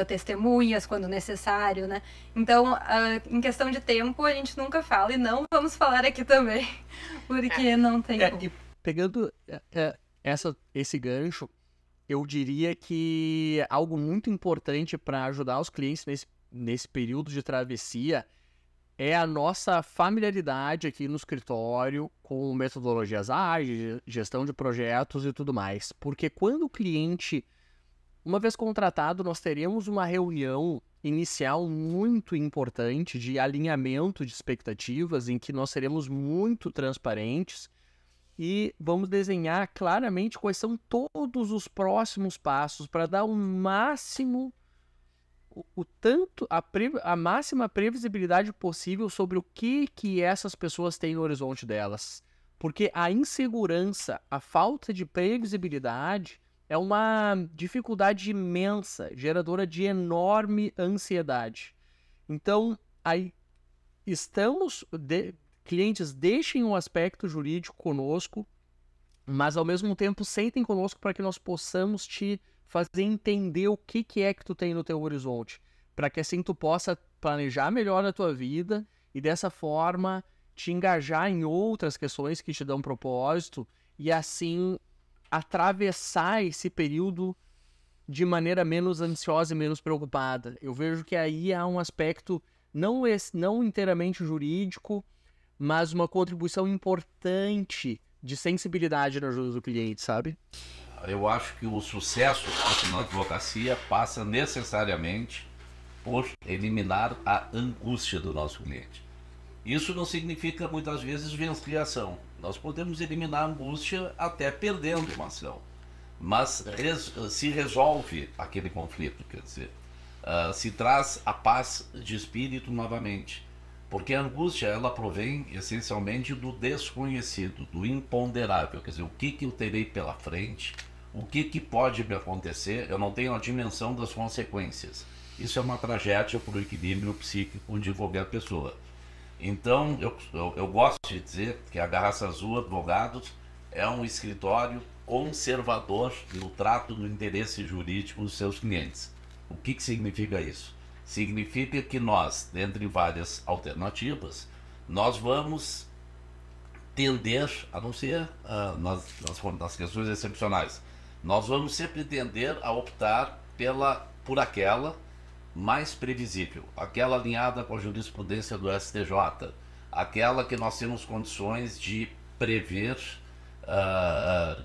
testemunhas quando necessário, né? Então, em questão de tempo, a gente nunca fala, e não vamos falar aqui também, porque não tem como. E pegando esse gancho, eu diria que algo muito importante para ajudar os clientes nesse período de travessia é a nossa familiaridade aqui no escritório com metodologias ágeis, gestão de projetos e tudo mais. Porque quando o cliente, uma vez contratado, nós teremos uma reunião inicial muito importante de alinhamento de expectativas, em que nós seremos muito transparentes e vamos desenhar claramente quais são todos os próximos passos para dar o máximo, a máxima previsibilidade possível sobre o que essas pessoas têm no horizonte delas. Porque a insegurança, a falta de previsibilidade é uma dificuldade imensa, geradora de enorme ansiedade. Então, aí clientes, deixem o aspecto jurídico conosco, mas ao mesmo tempo sentem conosco para que nós possamos te fazer entender o que é que tu tem no teu horizonte, para que assim tu possa planejar melhor a tua vida e dessa forma te engajar em outras questões que te dão propósito e assim atravessar esse período de maneira menos ansiosa e menos preocupada. Eu vejo que aí há um aspecto não inteiramente jurídico, mas uma contribuição importante de sensibilidade na ajuda do cliente, sabe? Eu acho que o sucesso na advocacia passa necessariamente por eliminar a angústia do nosso cliente. Isso não significa, muitas vezes, vencer a ação. Nós podemos eliminar a angústia até perdendo uma ação. Mas se resolve aquele conflito, quer dizer, se traz a paz de espírito novamente. Porque a angústia, ela provém essencialmente do desconhecido, do imponderável. Quer dizer, o que eu terei pela frente, o que pode me acontecer, eu não tenho a dimensão das consequências. Isso é uma tragédia para o equilíbrio psíquico de qualquer pessoa. Então, eu gosto de dizer que a Garraça Azul Advogados é um escritório conservador no trato do interesse jurídico dos seus clientes. O que significa isso? Significa que nós, dentre várias alternativas, nós vamos tender, a não ser nas questões excepcionais, nós vamos sempre tender a optar por aquela mais previsível, aquela alinhada com a jurisprudência do STJ, aquela que nós temos condições de prever,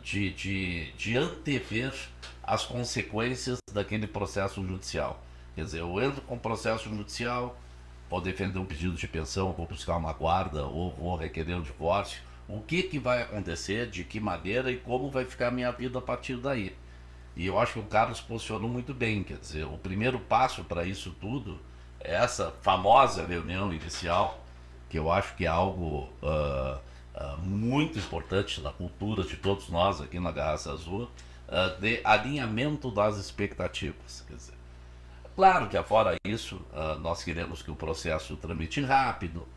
de antever as consequências daquele processo judicial. Quer dizer, eu entro com processo judicial, vou defender um pedido de pensão, vou buscar uma guarda ou vou requerer um divórcio. O que vai acontecer, de que maneira e como vai ficar a minha vida a partir daí. E eu acho que o Carlos posicionou muito bem, quer dizer, o primeiro passo para isso tudo é essa famosa reunião inicial, que eu acho que é algo muito importante na cultura de todos nós aqui na Garraça Azul, de alinhamento das expectativas. Quer dizer, claro que afora isso, nós queremos que o processo tramite rápido,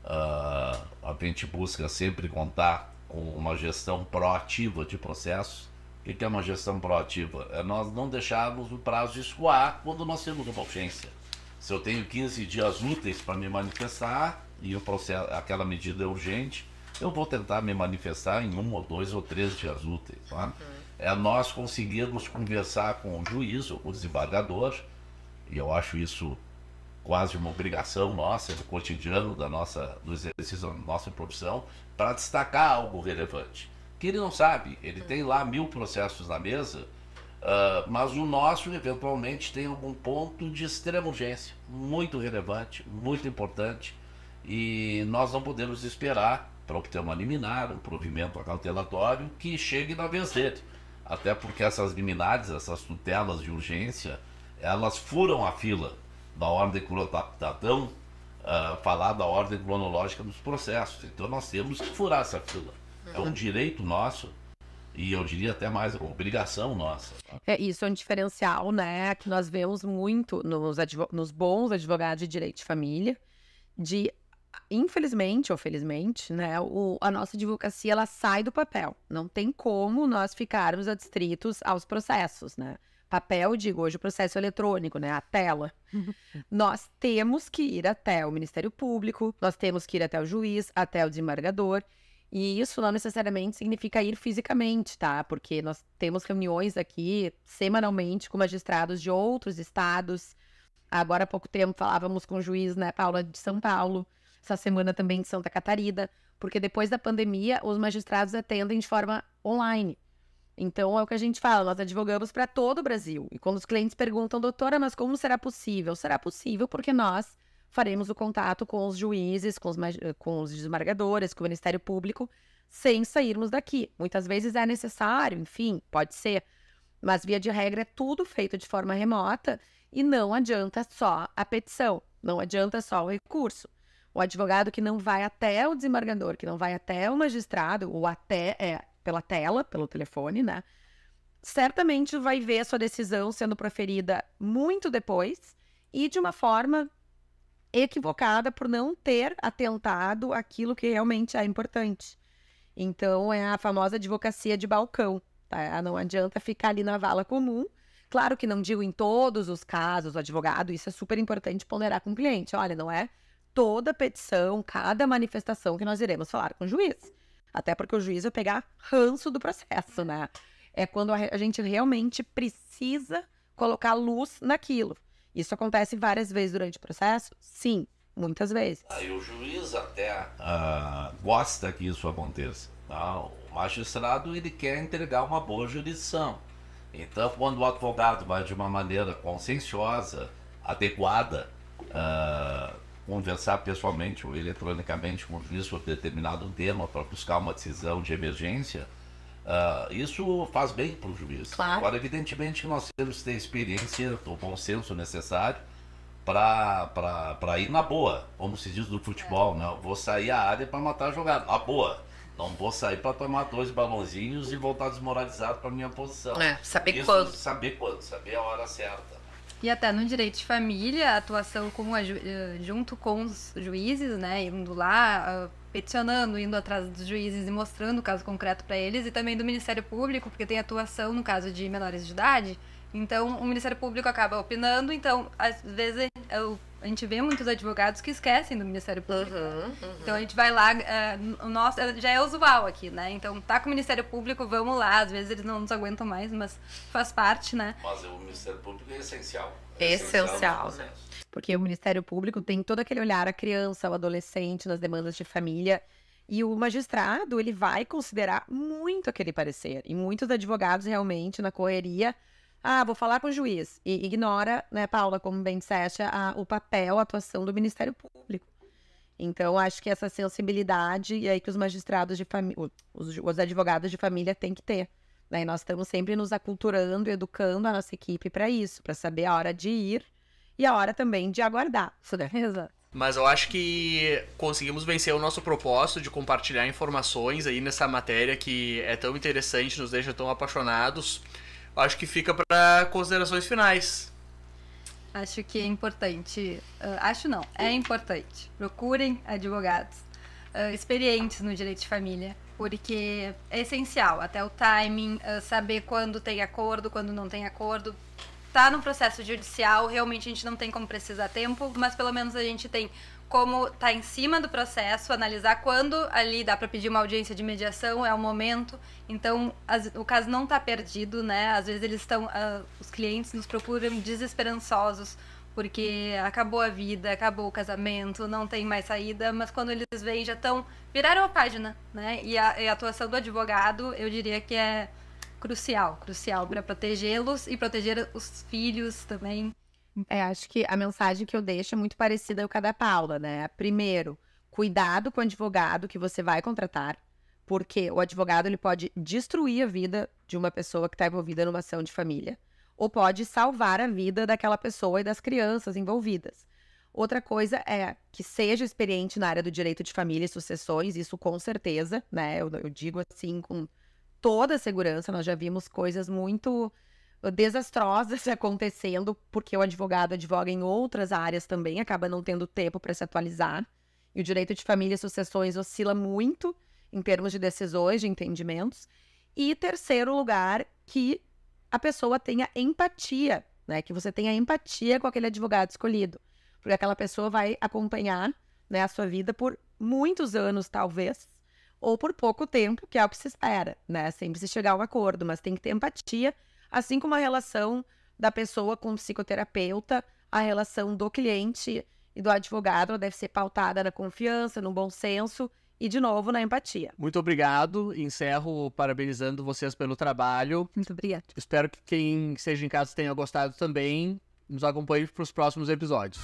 a gente busca sempre contar com uma gestão proativa de processos. O que é uma gestão proativa? É nós não deixarmos o prazo escoar quando nós temos uma urgência. Se eu tenho 15 dias úteis para me manifestar e o processo, aquela medida é urgente, eu vou tentar me manifestar em 1 ou 2 ou 3 dias úteis. Tá? É nós conseguirmos conversar com o juiz ou com o desembargador, e eu acho isso quase uma obrigação nossa, do cotidiano do exercício da nossa profissão, para destacar algo relevante. Que ele não sabe, ele tem lá 1000 processos na mesa, mas o nosso, eventualmente, tem algum ponto de extrema urgência, muito relevante, muito importante, e nós não podemos esperar para obter uma liminar, um provimento acautelatório que chegue na vez dele. Até porque essas liminares, essas tutelas de urgência, elas furam a fila da ordem falar da ordem cronológica dos processos. Então nós temos que furar essa fila. É um direito nosso e eu diria até mais uma obrigação nossa. Isso é um diferencial, né, que nós vemos muito nos bons advogados de direito de família, de, infelizmente ou felizmente, né, a nossa advocacia, ela sai do papel. Não tem como nós ficarmos adstritos aos processos, né? Papel, digo, hoje o processo eletrônico, né, a tela. Nós temos que ir até o Ministério Público, nós temos que ir até o juiz, até o desembargador. E isso não necessariamente significa ir fisicamente, tá? Porque nós temos reuniões aqui semanalmente com magistrados de outros estados. Agora há pouco tempo falávamos com o juiz, né, Paula, de São Paulo. Essa semana também de Santa Catarina. Porque depois da pandemia, os magistrados atendem de forma online. Então é o que a gente fala, nós advogamos para todo o Brasil. E quando os clientes perguntam, doutora, mas como será possível? Será possível porque nós faremos o contato com os juízes, com os desembargadores, com o Ministério Público, sem sairmos daqui. Muitas vezes é necessário, enfim, pode ser, mas via de regra é tudo feito de forma remota e não adianta só a petição, não adianta só o recurso. O advogado que não vai até o desembargador, que não vai até o magistrado, ou até pela tela, pelo telefone, né? Certamente vai ver a sua decisão sendo proferida muito depois e de uma forma equivocada por não ter atentado aquilo que realmente é importante. Então, é a famosa advocacia de balcão, tá? Não adianta ficar ali na vala comum. Claro que não digo em todos os casos, o advogado, isso é super importante ponderar com o cliente. Olha, não é toda petição, cada manifestação que nós iremos falar com o juiz. Até porque o juiz vai pegar ranço do processo, né? É quando a gente realmente precisa colocar luz naquilo. Isso acontece várias vezes durante o processo? Sim, muitas vezes. Aí o juiz até gosta que isso aconteça. O magistrado, ele quer entregar uma boa jurisdição. Então, quando o advogado vai de uma maneira conscienciosa, adequada, conversar pessoalmente ou eletronicamente com o juiz sobre determinado tema para buscar uma decisão de emergência, isso faz bem para o juiz. Claro. Agora, evidentemente, que nós temos que ter experiência, o bom senso necessário para ir na boa, como se diz no futebol, né? Eu vou sair à área para matar a jogada, na boa. Não vou sair para tomar 2 balãozinhos e voltar desmoralizado para minha posição. Saber quando. Saber a hora certa. E até no direito de família, a atuação junto com os juízes, né, indo lá, peticionando, indo atrás dos juízes e mostrando o caso concreto para eles, e também do Ministério Público, porque tem atuação no caso de menores de idade. Então, o Ministério Público acaba opinando, então, às vezes, A gente vê muitos advogados que esquecem do Ministério Público. Então a gente vai lá, o nosso já é usual aqui, né? Então tá com o Ministério Público, vamos lá. Às vezes eles não nos aguentam mais, mas faz parte, né? Mas o Ministério Público é essencial. Essencial, né? Porque o Ministério Público tem todo aquele olhar à criança, ao adolescente, nas demandas de família. E o magistrado, ele vai considerar muito aquele parecer. E muitos advogados, realmente, na correria, vou falar com o juiz. E ignora, né, Paula, como bem disseste, o papel, a atuação do Ministério Público. Então, acho que essa sensibilidade, e aí que os magistrados de família, os advogados de família têm que ter. Né? E nós estamos sempre nos aculturando e educando a nossa equipe para isso, para saber a hora de ir e a hora também de aguardar. Isso, né? Exato. Mas eu acho que conseguimos vencer o nosso propósito de compartilhar informações aí nessa matéria que é tão interessante, nos deixa tão apaixonados. Eu acho que fica para considerações finais. Acho que é importante, acho não, é importante. Procurem advogados experientes no direito de família, porque é essencial, até o timing, saber quando tem acordo, quando não tem acordo. Tá no processo judicial, realmente a gente não tem como precisar tempo, mas pelo menos a gente tem como tá em cima do processo, analisar quando ali dá para pedir uma audiência de mediação, é o momento. Então, o caso não tá perdido, né? Às vezes eles estão, os clientes nos procuram desesperançosos, porque acabou a vida, acabou o casamento, não tem mais saída, mas quando eles vêm já viraram a página, né? E a atuação do advogado, eu diria que é crucial para protegê-los e proteger os filhos também. Acho que a mensagem que eu deixo é muito parecida com a da Paula, né? Primeiro, cuidado com o advogado que você vai contratar, porque o advogado ele pode destruir a vida de uma pessoa que está envolvida numa ação de família, ou pode salvar a vida daquela pessoa e das crianças envolvidas. Outra coisa é que seja experiente na área do direito de família e sucessões, isso com certeza, né? Eu digo assim com toda a segurança, nós já vimos coisas muito desastrosas acontecendo, porque o advogado advoga em outras áreas também, acaba não tendo tempo para se atualizar. E o direito de família e sucessões oscila muito em termos de decisões, de entendimentos. E terceiro lugar, que a pessoa tenha empatia, né? Que você tenha empatia com aquele advogado escolhido. Porque aquela pessoa vai acompanhar, né, a sua vida por muitos anos, talvez, ou por pouco tempo, que é o que se espera, né? Sempre se chegar a um acordo, mas tem que ter empatia, assim como a relação da pessoa com o psicoterapeuta, a relação do cliente e do advogado, ela deve ser pautada na confiança, no bom senso e, de novo, na empatia. Muito obrigado. Encerro parabenizando vocês pelo trabalho. Muito obrigada. Espero que quem esteja em casa tenha gostado também. Nos acompanhe para os próximos episódios.